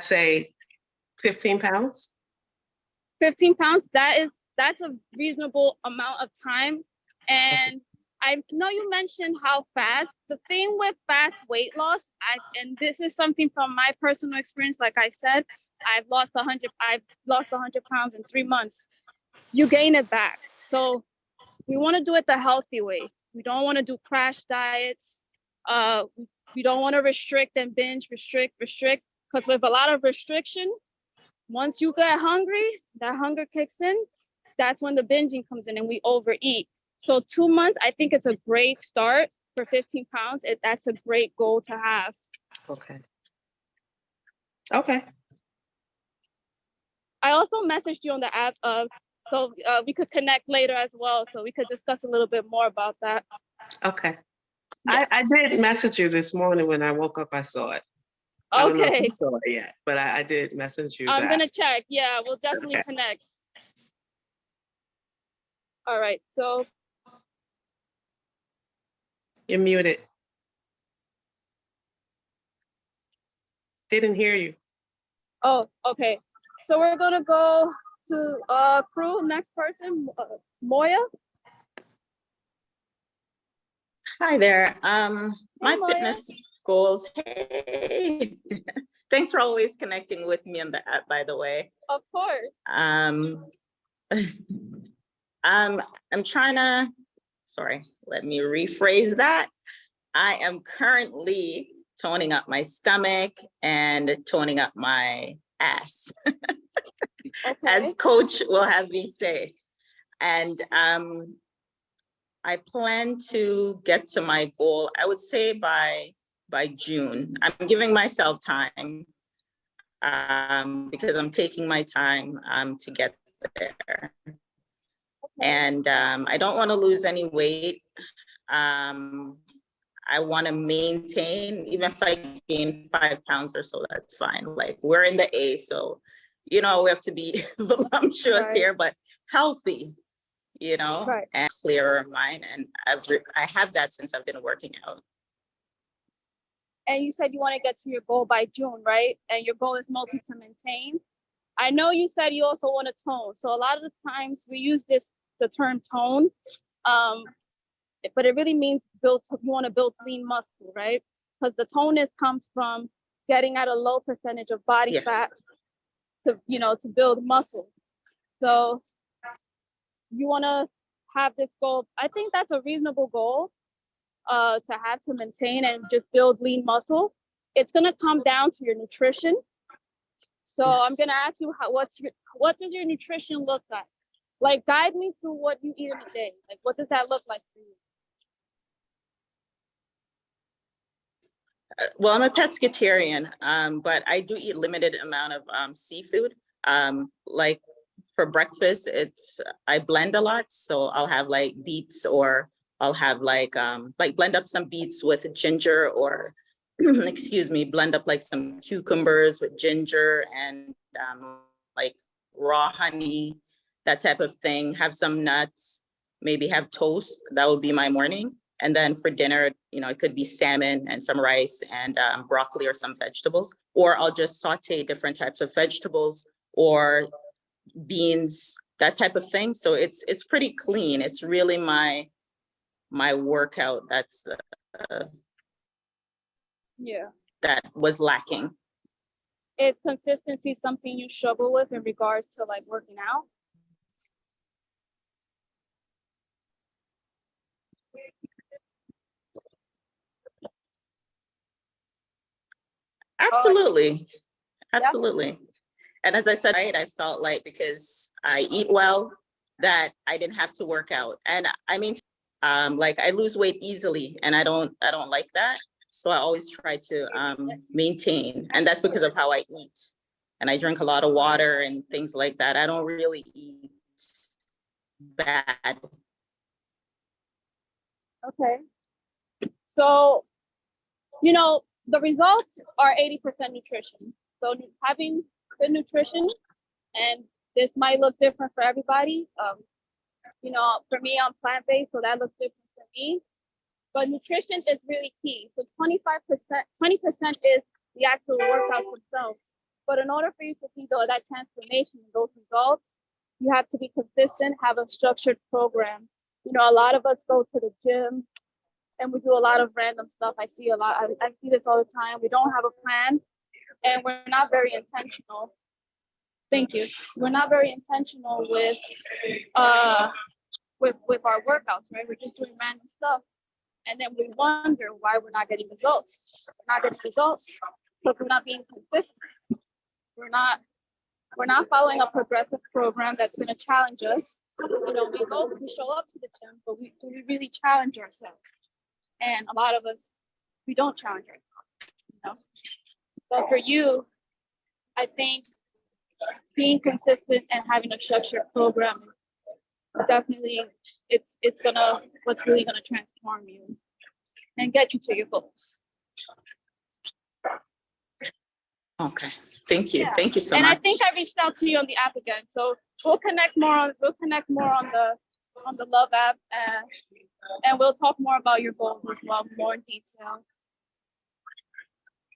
[SPEAKER 6] say 15 pounds.
[SPEAKER 7] 15 pounds, that's a reasonable amount of time. And I know you mentioned how fast. The thing with fast weight loss, and this is something from my personal experience, like I said, I've lost 100 pounds in 3 months. You gain it back. So we want to do it the healthy way. We don't want to do crash diets. We don't want to restrict and binge, restrict, because with a lot of restriction, once you get hungry, that hunger kicks in. That's when the binging comes in and we overeat. So 2 months, I think it's a great start for 15 pounds. That's a great goal to have.
[SPEAKER 6] Okay. Okay.
[SPEAKER 7] I also messaged you on the app so we could connect later as well. So we could discuss a little bit more about that.
[SPEAKER 6] Okay.
[SPEAKER 7] Yeah.
[SPEAKER 6] I did message you this morning when I woke up. I saw it. I don't know if
[SPEAKER 7] Okay,
[SPEAKER 6] you saw it yet, but I did message you
[SPEAKER 7] I'm
[SPEAKER 6] that.
[SPEAKER 7] gonna check. Yeah, we'll definitely
[SPEAKER 6] Okay.
[SPEAKER 7] connect. All right, so
[SPEAKER 6] You're muted. Didn't hear you.
[SPEAKER 7] oh, okay. So we're gonna go to crew, next person, Moya.
[SPEAKER 5] Hi there. My
[SPEAKER 7] Moya.
[SPEAKER 5] fitness goals. Hey, thanks for always connecting with me on the app, by the way.
[SPEAKER 7] Of course.
[SPEAKER 5] I'm trying to, sorry, let me rephrase that. I am currently toning up my stomach and toning up my ass,
[SPEAKER 7] Okay.
[SPEAKER 5] as coach will have me say. And I plan to get to my goal, I would say by June. I'm giving myself time because I'm taking my time to get there. And I don't want to lose any weight. I want to maintain, even if I gain 5 pounds or so, that's fine. Like we're in the A, so, we have to be voluptuous
[SPEAKER 7] Right.
[SPEAKER 5] here, but healthy,
[SPEAKER 7] Right.
[SPEAKER 5] and clearer mind. And I have that since I've been working out.
[SPEAKER 7] And you said you want to get to your goal by June, right? And your goal is mostly to maintain. I know you said you also want to tone. So a lot of the times we use the term tone, but it really means you want to build lean muscle, right? Because the tonus comes from getting at a low percentage of body
[SPEAKER 5] Yes.
[SPEAKER 7] fat to build muscle. So you want to have this goal. I think that's a reasonable goal to have to maintain and just build lean muscle. It's going to come down to your nutrition. So
[SPEAKER 5] Yes.
[SPEAKER 7] I'm going to ask you what does your nutrition look like? Like guide me through what you eat in a day. Like what does that look like for you?
[SPEAKER 5] Well, I'm a pescatarian, but I do eat limited amount of seafood. Like for breakfast, I blend a lot. So I'll have like beets, or I'll have like blend up some beets with ginger, or excuse me, blend up like some cucumbers with ginger and like raw honey, that type of thing. Have some nuts, maybe have toast. That would be my morning. And then for dinner, it could be salmon and some rice and broccoli or some vegetables, or I'll just saute different types of vegetables or beans, that type of thing. So it's pretty clean. It's really my workout
[SPEAKER 7] Yeah.
[SPEAKER 5] that was lacking.
[SPEAKER 7] Is consistency something you struggle with in regards to like working out?
[SPEAKER 5] Absolutely. Absolutely. And as I said, right, I felt like because I eat well, that I didn't have to work out. And I mean, like I lose weight easily and I don't like that. So I always try to maintain, and that's because of how I eat. And I drink a lot of water and things like that. I don't really eat bad.
[SPEAKER 7] Okay. So, you know, the results are 80% nutrition. So having good nutrition, and this might look different for everybody. You know, for me, I'm plant-based, so that looks different for me. But nutrition is really key. So 25%, 20% is the actual workouts themselves. But in order for you to see that transformation and those results, you have to be consistent, have a structured program. You know, a lot of us go to the gym and we do a lot of random stuff. I see this all the time. We don't have a plan and we're not very intentional. Thank you. We're not very intentional with our workouts, right? We're just doing random stuff. And then we wonder why we're not getting results. We're not getting results because we're not being consistent. We're not following a progressive program that's going to challenge us. You know, we show up to the gym, but do we really challenge ourselves? And a lot of us, we don't challenge ourselves, you know? But for you, I think being consistent and having a structured program, definitely what's really gonna transform you and get you to your goals.
[SPEAKER 5] Okay, thank you.
[SPEAKER 7] Yeah.
[SPEAKER 5] Thank you so
[SPEAKER 7] And
[SPEAKER 5] much.
[SPEAKER 7] I think I reached out to you on the app again, so we'll connect more on the Love app, and we'll talk more about your goals as well, more in detail.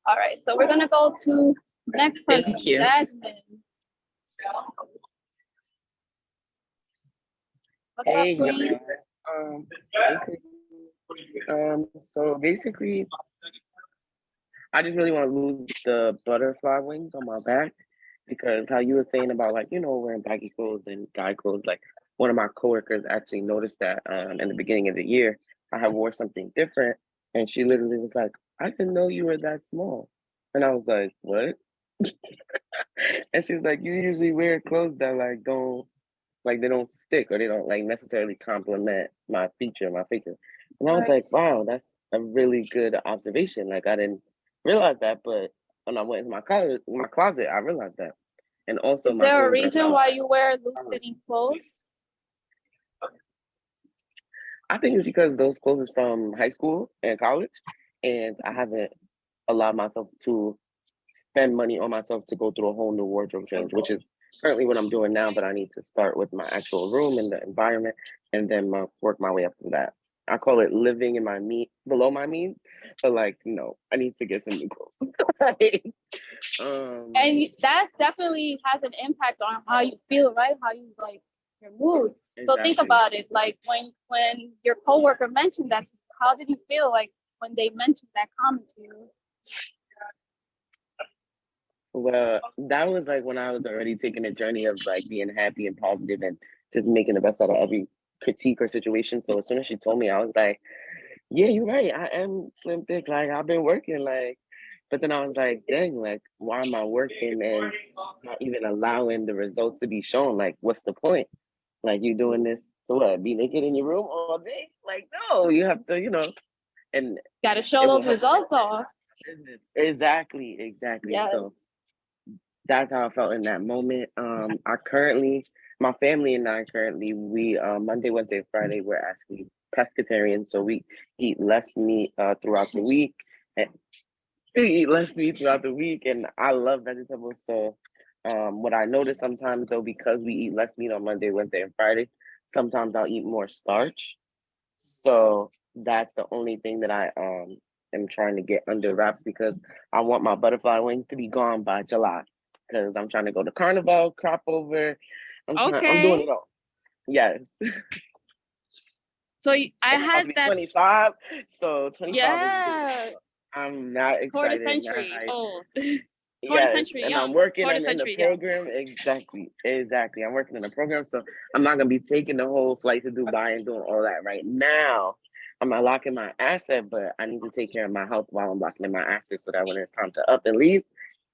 [SPEAKER 7] All right, so we're gonna go to next person.
[SPEAKER 5] Thank you.
[SPEAKER 7] Jasmine. What's
[SPEAKER 4] Hey,
[SPEAKER 7] up, Queen?
[SPEAKER 4] so basically, I just really want to lose the butterfly wings on my back because how you were saying about like, you know, wearing baggy clothes and guy clothes, like one of my coworkers actually noticed that in the beginning of the year, I had wore something different. And she literally was like, I didn't know you were that small. And I was like, what? And she was like, you usually wear clothes that they don't stick or they don't like necessarily complement my figure. And I was like, wow, that's a really good observation. Like I didn't realize that, but when I went into my closet, I realized that. And also
[SPEAKER 7] Is
[SPEAKER 4] my
[SPEAKER 7] there a
[SPEAKER 4] clothes are
[SPEAKER 7] reason why you wear loose-fitting clothes?
[SPEAKER 4] I think it's because those clothes is from high school and college, and I haven't allowed myself to spend money on myself to go through a whole new wardrobe change, which is currently what I'm doing now. But I need to start with my actual room and the environment, and then work my way up from that. I call it living in my below my means, but like, you know, I need to get some new clothes.
[SPEAKER 7] And that definitely has an impact on how you feel, right? How you like your mood. So think
[SPEAKER 4] Exactly.
[SPEAKER 7] about it. Like when your coworker mentioned that, how did you feel like when they mentioned that comment to you?
[SPEAKER 4] Well, that was like when I was already taking a journey of like being happy and positive and just making the best out of every critique or situation. So as soon as she told me, I was like, yeah, you're right. I am slim thick. Like I've been working like, but then I was like, dang, like why am I working and not even allowing the results to be shown? Like, what's the point? Like you doing this to what? Be naked in your room all day? Like, no, you have to, you know, and
[SPEAKER 7] Got to show
[SPEAKER 4] it will
[SPEAKER 7] those
[SPEAKER 4] help
[SPEAKER 7] results off.
[SPEAKER 4] business. Exactly.
[SPEAKER 7] Yeah.
[SPEAKER 4] So that's how I felt in that moment. My family and I currently, we Monday, Wednesday, Friday, we're actually pescatarian, so we eat less meat throughout the week. And we eat less meat throughout the week, and I love vegetables. So, what I notice sometimes though, because we eat less meat on Monday, Wednesday, and Friday, sometimes I'll eat more starch. So that's the only thing that I am trying to get under wraps because I want my butterfly wings to be gone by July because I'm trying to go to Carnival, crop over, I'm doing
[SPEAKER 7] Okay.
[SPEAKER 4] it all. Yes.
[SPEAKER 7] So I
[SPEAKER 4] And I'm about
[SPEAKER 7] had
[SPEAKER 4] to be
[SPEAKER 7] that.
[SPEAKER 4] 25, so 25 is big.
[SPEAKER 7] Yeah,
[SPEAKER 4] I'm not
[SPEAKER 7] for the
[SPEAKER 4] excited. Not
[SPEAKER 7] century.
[SPEAKER 4] hyped.
[SPEAKER 7] Oh, for the
[SPEAKER 4] Yes,
[SPEAKER 7] century
[SPEAKER 4] and I'm
[SPEAKER 7] young.
[SPEAKER 4] working
[SPEAKER 7] For the
[SPEAKER 4] and in the
[SPEAKER 7] century young.
[SPEAKER 4] program. Exactly, exactly. I'm working in the program, so I'm not gonna be taking the whole flight to Dubai and doing all that right now. I'm not locking my asset, but I need to take care of my health while I'm locking in my asset, so that when it's time to up and leave,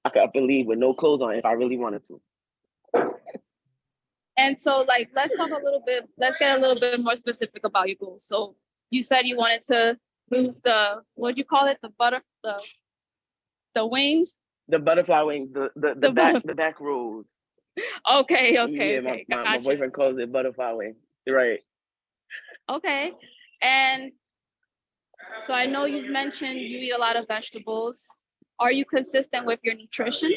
[SPEAKER 4] I can up and leave with no clothes on if I really wanted to.
[SPEAKER 7] And so, like, let's talk a little bit. Let's get a little bit more specific about your goals. So you said you wanted to lose the, what do you call it? The wings.
[SPEAKER 4] The butterfly wings,
[SPEAKER 7] The butter.
[SPEAKER 4] the back rolls.
[SPEAKER 7] Okay, okay,
[SPEAKER 4] Yeah,
[SPEAKER 7] okay.
[SPEAKER 4] my
[SPEAKER 7] Gotcha.
[SPEAKER 4] boyfriend calls it butterfly wings. Right.
[SPEAKER 7] Okay. And so I know you've mentioned you eat a lot of vegetables. Are you consistent with your nutrition?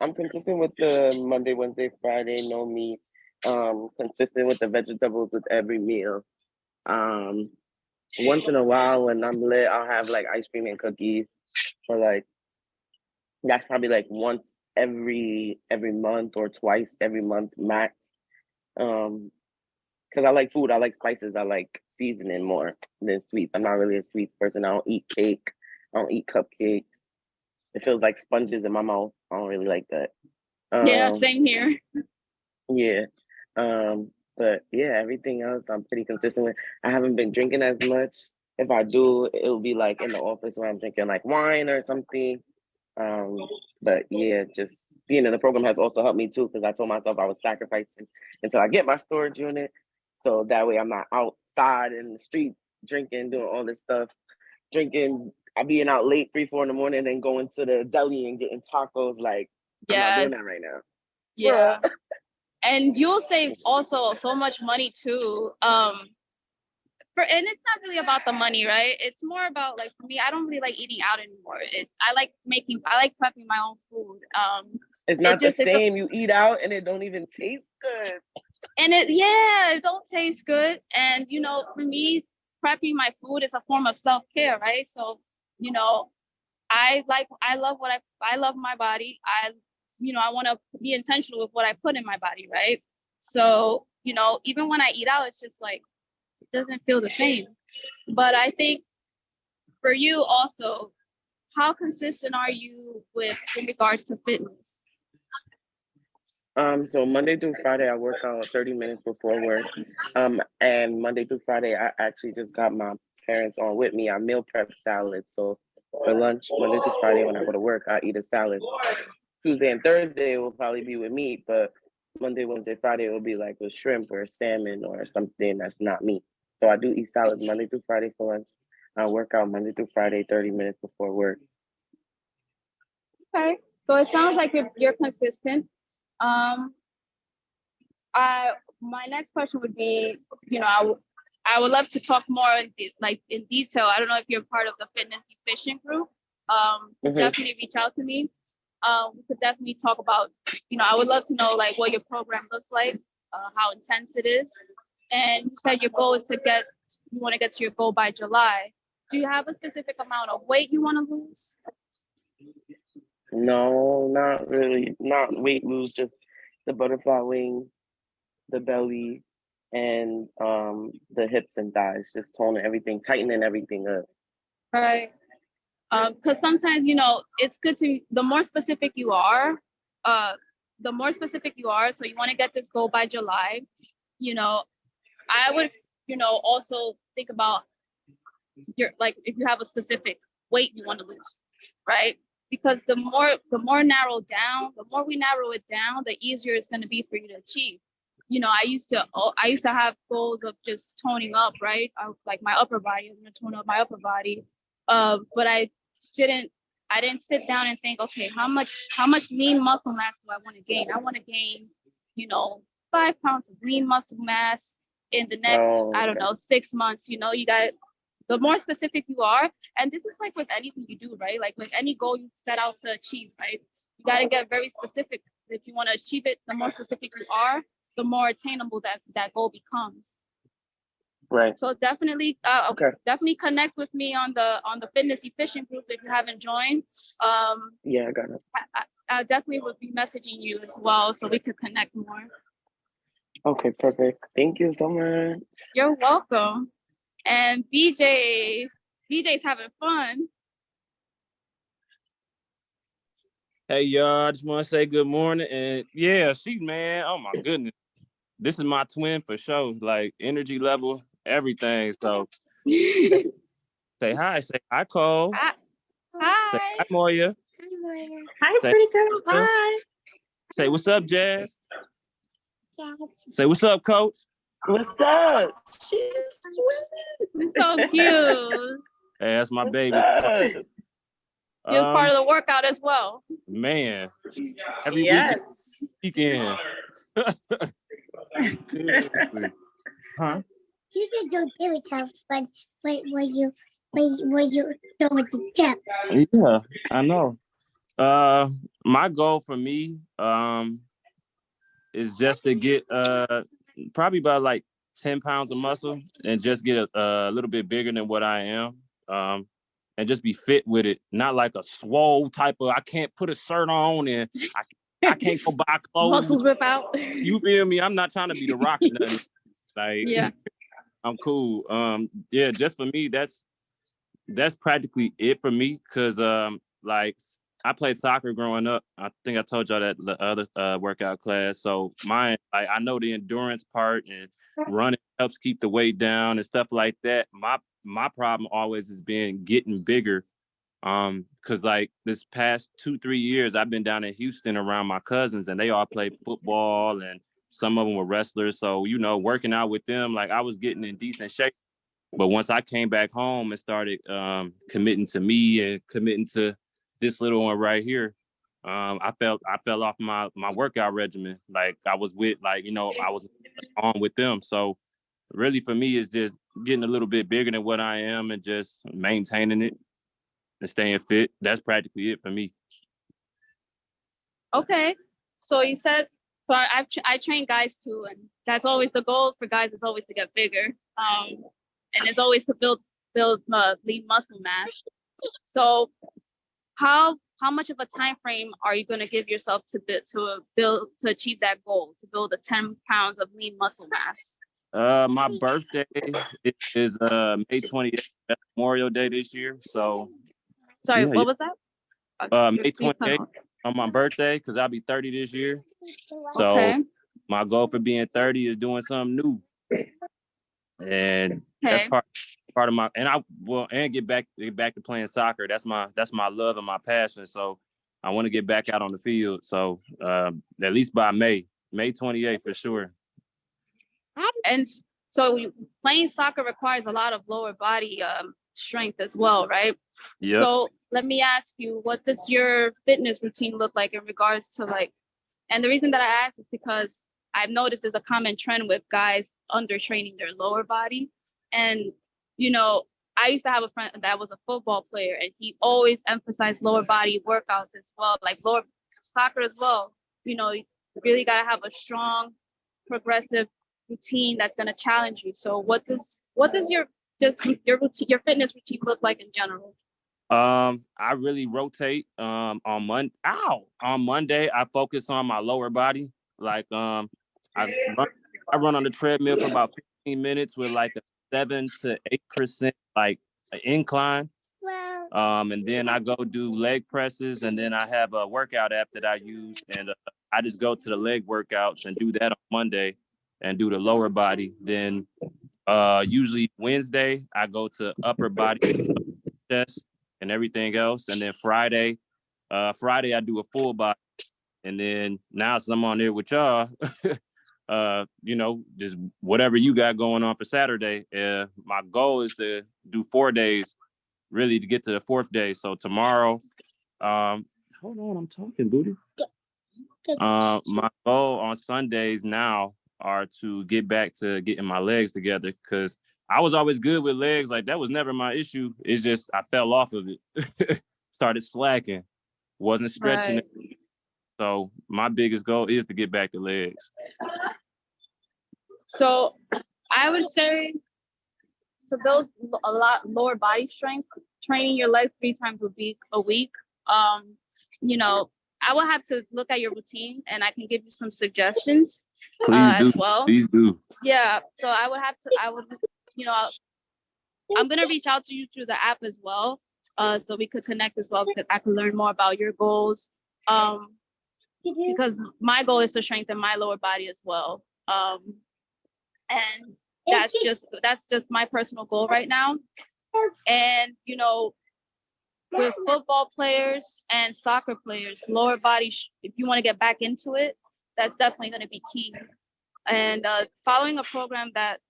[SPEAKER 4] I'm consistent with the Monday, Wednesday, Friday, no meat. Consistent with the vegetables with every meal. Um, Once in a while when I'm lit, I'll have like ice cream and cookies for like that's probably like once every month or twice every month max. Um, because I like food, I like spices, I like seasoning more than sweets. I'm not really a sweets person. I don't eat cake, I don't eat cupcakes. It feels like sponges in my mouth. I don't really like that.
[SPEAKER 7] Yeah,
[SPEAKER 4] Um,
[SPEAKER 7] same here.
[SPEAKER 4] yeah. But yeah, everything else I'm pretty consistent with. I haven't been drinking as much. If I do, it'll be like in the office where I'm drinking like wine or something. Um, but yeah, just being in the program has also helped me too, because I told myself I was sacrificing until I get my storage unit. So that way I'm not outside in the street drinking, doing all this stuff. Drinking, I being out late, 3, 4 in the morning, and going to the deli and getting tacos. Like, I'm not doing that
[SPEAKER 7] Yes.
[SPEAKER 4] right now.
[SPEAKER 7] Yeah. And you'll save also so much money too. And it's not really about the money, right? It's more about, like, for me, I don't really like eating out anymore. I like prepping my own food.
[SPEAKER 4] It's
[SPEAKER 7] It
[SPEAKER 4] not the
[SPEAKER 7] just it's a
[SPEAKER 4] same. You eat out and it don't even taste good.
[SPEAKER 7] and it don't taste good. And for me, prepping my food is a form of self-care, right? So, you know, I love my body. I want to be intentional with what I put in my body, right? So, even when I eat out, it's just like it doesn't feel the same. But I think for you also, how consistent are you with in regards to fitness?
[SPEAKER 4] So Monday through Friday, I work out 30 minutes before work. And Monday through Friday, I actually just got my parents on with me. I meal prep salad. So for lunch, Monday through Friday, when I go to work, I eat a salad. Tuesday and Thursday will probably be with meat, but Monday, Wednesday, Friday will be like with shrimp or salmon or something that's not meat. So I do eat salad Monday through Friday for lunch. I work out Monday through Friday, 30 minutes before work.
[SPEAKER 7] Okay, so it sounds like you're consistent. Um, my next question would be, I would love to talk more in detail. I don't know if you're part of the fitness efficient group. Definitely reach out to me. We could definitely talk about, I would love to know like what your program looks like, how intense it is. And you said your goal is you want to get to your goal by July. Do you have a specific amount of weight you want to lose?
[SPEAKER 4] No, not really. Not weight lose, just the butterfly wings, the belly, and the hips and thighs, just toning everything, tightening everything up.
[SPEAKER 7] Right. Because sometimes, it's good the more specific you are, so you want to get this goal by July, I would, also think about if you have a specific weight you want to lose, right? Because the more we narrow it down, the easier it's going to be for you to achieve. I used to have goals of just toning up, right? Like my upper body, I'm going to tone up my upper body. But didn't I didn't sit down and think, okay, how much lean muscle mass do I want to gain? I want to gain, 5 pounds of lean muscle mass in the next, I don't know, 6 months. You got the more specific you are, and this is like with anything you do, right? Like with any goal you set out to achieve, right? You got to get very specific. If you want to achieve it, the more specific you are, the more attainable that goal becomes.
[SPEAKER 4] Right.
[SPEAKER 7] So definitely, definitely connect with me on the fitness efficient group if you haven't joined.
[SPEAKER 4] Yeah, I got it.
[SPEAKER 7] I definitely would be messaging you as well so we could connect more.
[SPEAKER 4] Okay, perfect. Thank you so much.
[SPEAKER 7] You're welcome. And BJ's having fun.
[SPEAKER 3] Hey y'all, I just want to say good morning. And yeah, man, oh my goodness. This is my twin for sure. Like energy level, everything. So say hi, Cole.
[SPEAKER 7] Hi.
[SPEAKER 3] Say
[SPEAKER 7] Hi.
[SPEAKER 3] hi, Moya.
[SPEAKER 5] Hi,
[SPEAKER 3] Say,
[SPEAKER 5] pretty girl. Hi.
[SPEAKER 3] say what's up, Jazz. Say what's up, Coach.
[SPEAKER 4] What's up?
[SPEAKER 5] She's sweet.
[SPEAKER 7] It's so cute.
[SPEAKER 3] Hey, that's my baby.
[SPEAKER 4] What's up?
[SPEAKER 7] He was part of the workout as well.
[SPEAKER 3] Man, every
[SPEAKER 5] Yes.
[SPEAKER 3] weekend. Huh?
[SPEAKER 8] You just don't give it to us when you go with the tip.
[SPEAKER 3] Yeah, I know. My goal for me, is just to get probably about like 10 pounds of muscle and just get a little bit bigger than what I am. And just be fit with it, not like a swole type of. I can't put a shirt on and I can't go buy clothes.
[SPEAKER 7] Muscles rip out.
[SPEAKER 3] You feel me? I'm not trying to be the Rock or nothing. Like,
[SPEAKER 7] Yeah.
[SPEAKER 3] I'm cool. Yeah, just for me, that's practically it for me. Cause like I played soccer growing up. I think I told y'all that the other workout class. So mine, like I know the endurance part and running helps keep the weight down and stuff like that. My problem always has been getting bigger. Cause like this past 2-3 years, I've been down in Houston around my cousins and they all played football and some of them were wrestlers. So, you know, working out with them, like I was getting in decent shape. But once I came back home and started committing to me and committing to this little one right here, I fell off my workout regimen. Like I was with, like, you know, I was on with them. So really for me, it's just getting a little bit bigger than what I am and just maintaining it and staying fit. That's practically it for me.
[SPEAKER 7] Okay. So you said, so I train guys too, and that's always the goal for guys is always to get bigger. And it's always to build lean muscle mass. So how much of a time frame are you going to give yourself to achieve that goal, to build the 10 pounds of lean muscle mass?
[SPEAKER 3] My birthday is May 28th, Memorial Day this year. So
[SPEAKER 7] Sorry,
[SPEAKER 3] yeah,
[SPEAKER 7] what was that?
[SPEAKER 3] May 28th on my birthday, because I'll be 30 this year. So
[SPEAKER 7] Okay.
[SPEAKER 3] my goal for being 30 is doing something new. And that's
[SPEAKER 7] Okay.
[SPEAKER 3] part of my, and I will, and get back to playing soccer. That's my love and my passion. So I want to get back out on the field. So at least by May 28th for sure.
[SPEAKER 7] And so playing soccer requires a lot of lower body strength as well, right?
[SPEAKER 3] Yep.
[SPEAKER 7] So let me ask you, what does your fitness routine look like in regards to like, and the reason that I ask is because I've noticed there's a common trend with guys under training their lower body. And, you know, I used to have a friend that was a football player and he always emphasized lower body workouts as well, like lower soccer as well. You know, you really got to have a strong, progressive routine that's going to challenge you. So what does your routine, your fitness routine look like in general?
[SPEAKER 3] I really rotate on Monday I focus on my lower body. Like I run on the treadmill for about 15 minutes with like a 7 to 8% like an incline. And then I go do leg presses, and then I have a workout app that I use, and I just go to the leg workouts and do that on Monday and do the lower body. Then usually Wednesday I go to upper body, chest, and everything else. And then Friday I do a full body. And then now since I'm on there with y'all, you know, just whatever you got going on for Saturday. My goal is to do 4 days, really, to get to the 4th day. So tomorrow, hold on, I'm talking, booty. My goal on Sundays now are to get back to getting my legs together, because I was always good with legs. Like that was never my issue. It's just I fell off of it, started slacking, wasn't stretching
[SPEAKER 7] Right.
[SPEAKER 3] it. So my biggest goal is to get back to legs.
[SPEAKER 7] So I would say to build a lot lower body strength, training your legs 3 times a week. You know, I will have to look at your routine and I can give you some suggestions
[SPEAKER 3] Please do.
[SPEAKER 7] as well.
[SPEAKER 3] Please do.
[SPEAKER 7] Yeah, so I would, you know, I'm gonna reach out to you through the app as well, so we could connect as well because I can learn more about your goals. Because my goal is to strengthen my lower body as well. And that's just my personal goal right now. And you know, with football players and soccer players, lower body, if you want to get back into it, that's definitely going to be key. And following a program that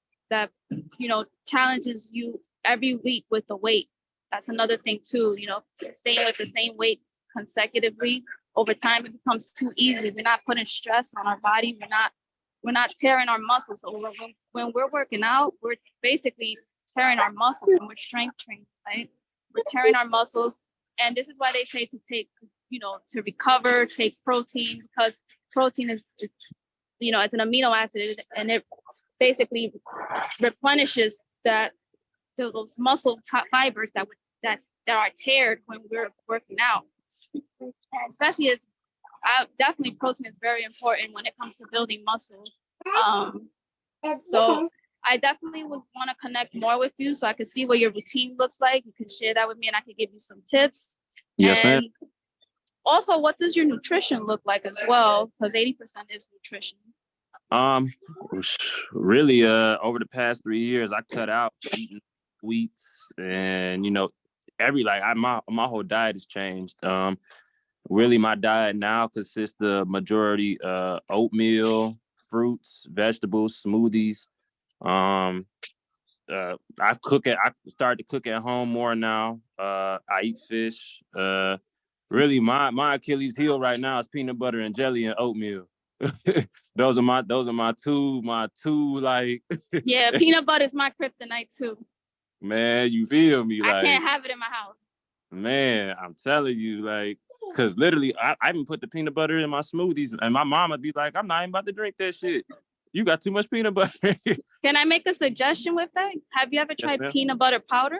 [SPEAKER 7] you know challenges you every week with the weight, that's another thing too. You know, staying with the same weight consecutively over time, it becomes too easy. We're not putting stress on our body. We're not tearing our muscles. So when we're working out, we're basically tearing our muscles and we're strength training, right? We're tearing our muscles. And this is why they say to take, you know, to recover, take protein, because protein it's you know, it's an amino acid and it basically replenishes those muscle fibers that are teared when we're working out. And especially definitely protein is very important when it comes to building muscle. So I definitely would want to connect more with you so I can see what your routine looks like. You can share that with me and I can give you some tips.
[SPEAKER 3] Yes, ma'am.
[SPEAKER 7] And also, what does your nutrition look like as well? Because 80% is nutrition.
[SPEAKER 3] Really, over the past 3 years, I cut out eating sweets and, you know, my whole diet has changed. Really, my diet now consists of majority oatmeal, fruits, vegetables, smoothies. I started to cook at home more now. I eat fish. Really, my Achilles heel right now is peanut butter and jelly and oatmeal. those are my two like.
[SPEAKER 7] Yeah, peanut butter is my kryptonite too.
[SPEAKER 3] Man, you feel me?
[SPEAKER 7] I
[SPEAKER 3] Like,
[SPEAKER 7] can't have it in my house.
[SPEAKER 3] man, I'm telling you, like, cause literally, I even put the peanut butter in my smoothies, and my mom would be like, "I'm not even about to drink that shit. You got too much peanut butter."
[SPEAKER 7] Can I make a suggestion with that? Have you ever
[SPEAKER 3] Yes,
[SPEAKER 7] tried
[SPEAKER 3] ma'am.
[SPEAKER 7] peanut butter powder?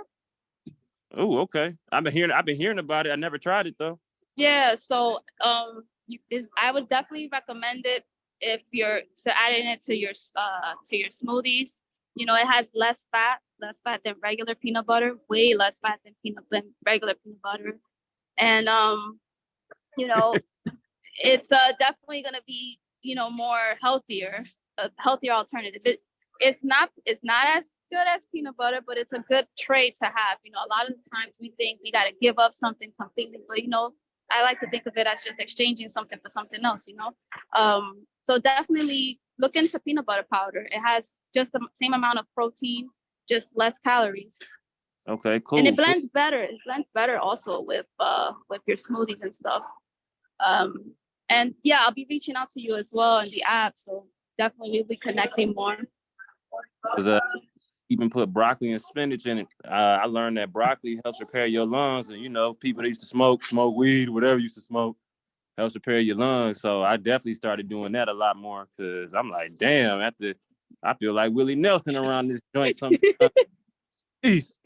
[SPEAKER 3] Oh, okay. I've been hearing about it. I never tried it though.
[SPEAKER 7] Yeah, so I would definitely recommend it if you're adding it to your smoothies. You know, it has less fat than regular peanut butter, way less fat than regular peanut butter. And you know, it's definitely gonna be, you know, more healthier, a healthier alternative. It's not as good as peanut butter, but it's a good trade to have. You know, a lot of the times we think we gotta give up something completely, but you know, I like to think of it as just exchanging something for something else, you know? So definitely look into peanut butter powder. It has just the same amount of protein, just less calories.
[SPEAKER 3] Okay, cool.
[SPEAKER 7] And it blends better. It blends better also with your smoothies and stuff. And yeah, I'll be reaching out to you as well on the app. So definitely we'll be connecting more.
[SPEAKER 3] Cause even put broccoli and spinach in it. I learned that broccoli helps repair your lungs, and you know, people that used to smoke weed, whatever used to smoke, helps repair your lungs. So I definitely started doing that a lot more because I'm like, damn, I feel like Willie Nelson around this joint sometimes. Peace.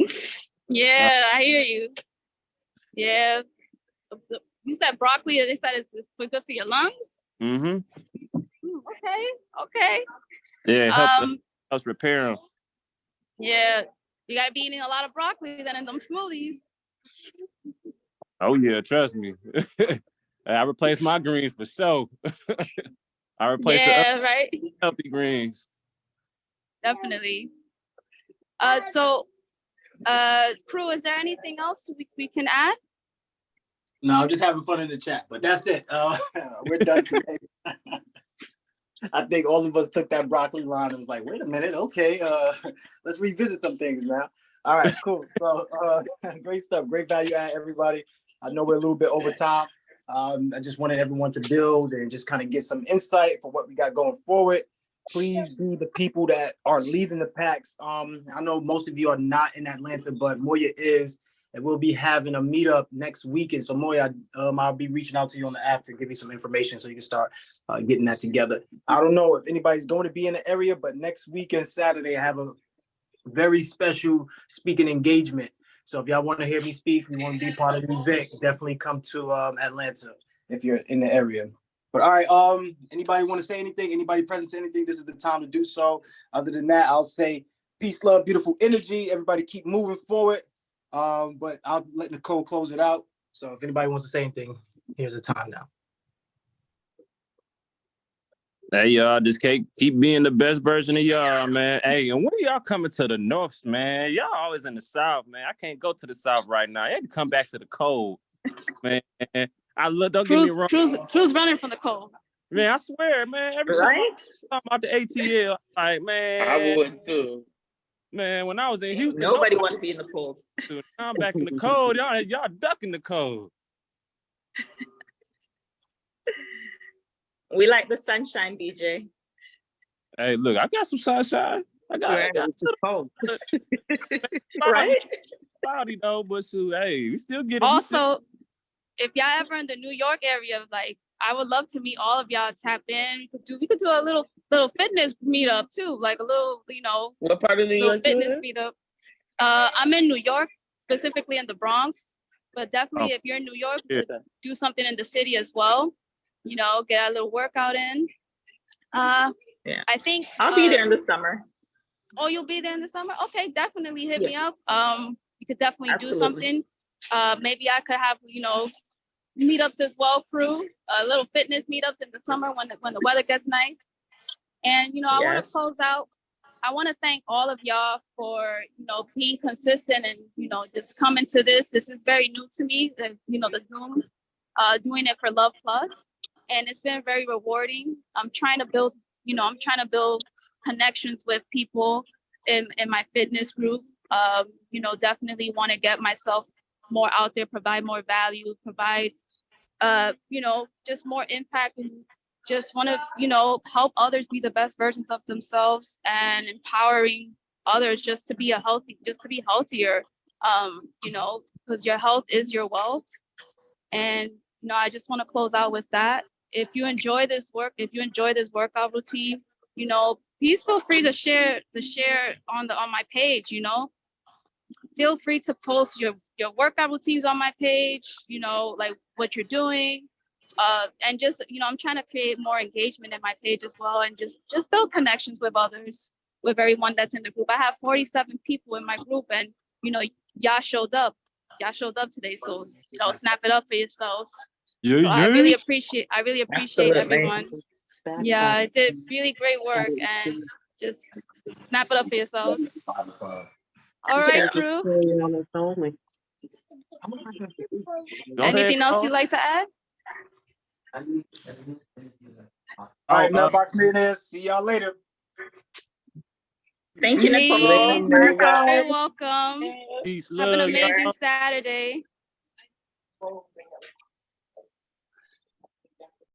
[SPEAKER 7] Yeah, I hear you. Yeah. You said broccoli, and they said it's good for your lungs?
[SPEAKER 3] Mm-hmm.
[SPEAKER 7] Okay.
[SPEAKER 3] Yeah, it helps repair them.
[SPEAKER 7] Yeah, you gotta be eating a lot of broccoli then in them smoothies.
[SPEAKER 3] Oh yeah, trust me. I replaced my greens for sure. I replaced the other
[SPEAKER 7] right.
[SPEAKER 3] healthy greens.
[SPEAKER 7] Definitely. So crew, is there anything else we can add?
[SPEAKER 2] No, I'm just having fun in the chat, but that's it. We're done today. I think all of us took that broccoli line and was like, wait a minute, okay, let's revisit some things now. All right, cool. So great stuff, great value add, everybody. I know we're a little bit over time. I just wanted everyone to build and just kind of get some insight for what we got going forward. Please be the people that are leading the packs. I know most of you are not in Atlanta, but Moya is. And we'll be having a meetup next weekend. So Moya, I'll be reaching out to you on the app to give you some information so you can start getting that together. I don't know if anybody's going to be in the area, but next weekend, Saturday, I have a very special speaking engagement. So if y'all want to hear me speak, you want to be part of the event, definitely come to Atlanta if you're in the area. But all right, anybody want to say anything? Anybody present to anything? This is the time to do so. Other than that, I'll say peace, love, beautiful energy. Everybody keep moving forward. But I'll let Nicole close it out. So if anybody wants to say anything, here's the time now.
[SPEAKER 3] Hey, y'all, just keep being the best version of y'all, man. Hey, and when are y'all coming to the north, man? Y'all always in the south, man. I can't go to the south right now. I had to come back to the cold, man. Don't get me wrong.
[SPEAKER 7] Cruz running from the cold.
[SPEAKER 3] Man, I swear, man. Every time
[SPEAKER 5] Right?
[SPEAKER 3] I'm talking about the ATL, like, man.
[SPEAKER 4] I would too.
[SPEAKER 3] Man, when I was in Houston,
[SPEAKER 5] Nobody wants to be in the cold.
[SPEAKER 3] Now I'm back in the cold. Y'all ducking the cold.
[SPEAKER 5] We like the sunshine, BJ.
[SPEAKER 3] Hey, look, I got some sunshine. I got
[SPEAKER 6] It's just cold.
[SPEAKER 5] Right?
[SPEAKER 3] cloudy though, but shoot, hey, we still get it.
[SPEAKER 7] Also, if y'all ever in the New York area, like I would love to meet all of y'all. Tap in. We could do a little fitness meetup too, like a little,
[SPEAKER 4] What part of New
[SPEAKER 7] little
[SPEAKER 4] York? you
[SPEAKER 7] fitness
[SPEAKER 4] in?
[SPEAKER 7] meetup. I'm in New York, specifically in the Bronx, but definitely if you're in New York, we could do something in the city as well. Get a little workout in.
[SPEAKER 5] Yeah.
[SPEAKER 7] I think
[SPEAKER 5] I'll be there in the summer.
[SPEAKER 7] Oh, you'll be there in the summer? Okay, definitely hit me
[SPEAKER 5] Yes.
[SPEAKER 7] up. You could definitely do
[SPEAKER 5] Absolutely.
[SPEAKER 7] something. Maybe I could have, meetups as well, crew. Little fitness meetups in the summer when the weather gets nice. And I want to
[SPEAKER 5] Yes.
[SPEAKER 7] close out. I want to thank all of y'all for being consistent and just coming to this. This is very new to me. The Zoom, doing it for Love Plus, and it's been very rewarding. I'm trying to build connections with people in my fitness group. Definitely want to get myself more out there, provide more value, provide just more impact, and just want to help others be the best versions of themselves and empowering others just to be healthier, because your health is your wealth. And I just want to close out with that. If you enjoy this workout routine, please feel free to share on my page. Feel free to post your workout routines on my page, like what you're doing. And just, I'm trying to create more engagement in my page as well, and just build connections with others, with everyone that's in the group. I have 47 people in my group, and y'all showed up today. So, snap it up for yourselves. So I really appreciate
[SPEAKER 5] Absolutely.
[SPEAKER 7] everyone. Yeah, I did really great work, and just snap it up for yourselves. All right, crew. Anything else you'd like to add?
[SPEAKER 2] All right, Mailbox Millionaires. See y'all later.
[SPEAKER 5] Thank you, Nicole.
[SPEAKER 7] You're
[SPEAKER 5] Bye,
[SPEAKER 7] welcome.
[SPEAKER 3] Peace,
[SPEAKER 7] Have an
[SPEAKER 3] love,
[SPEAKER 7] amazing
[SPEAKER 3] y'all.
[SPEAKER 7] Saturday.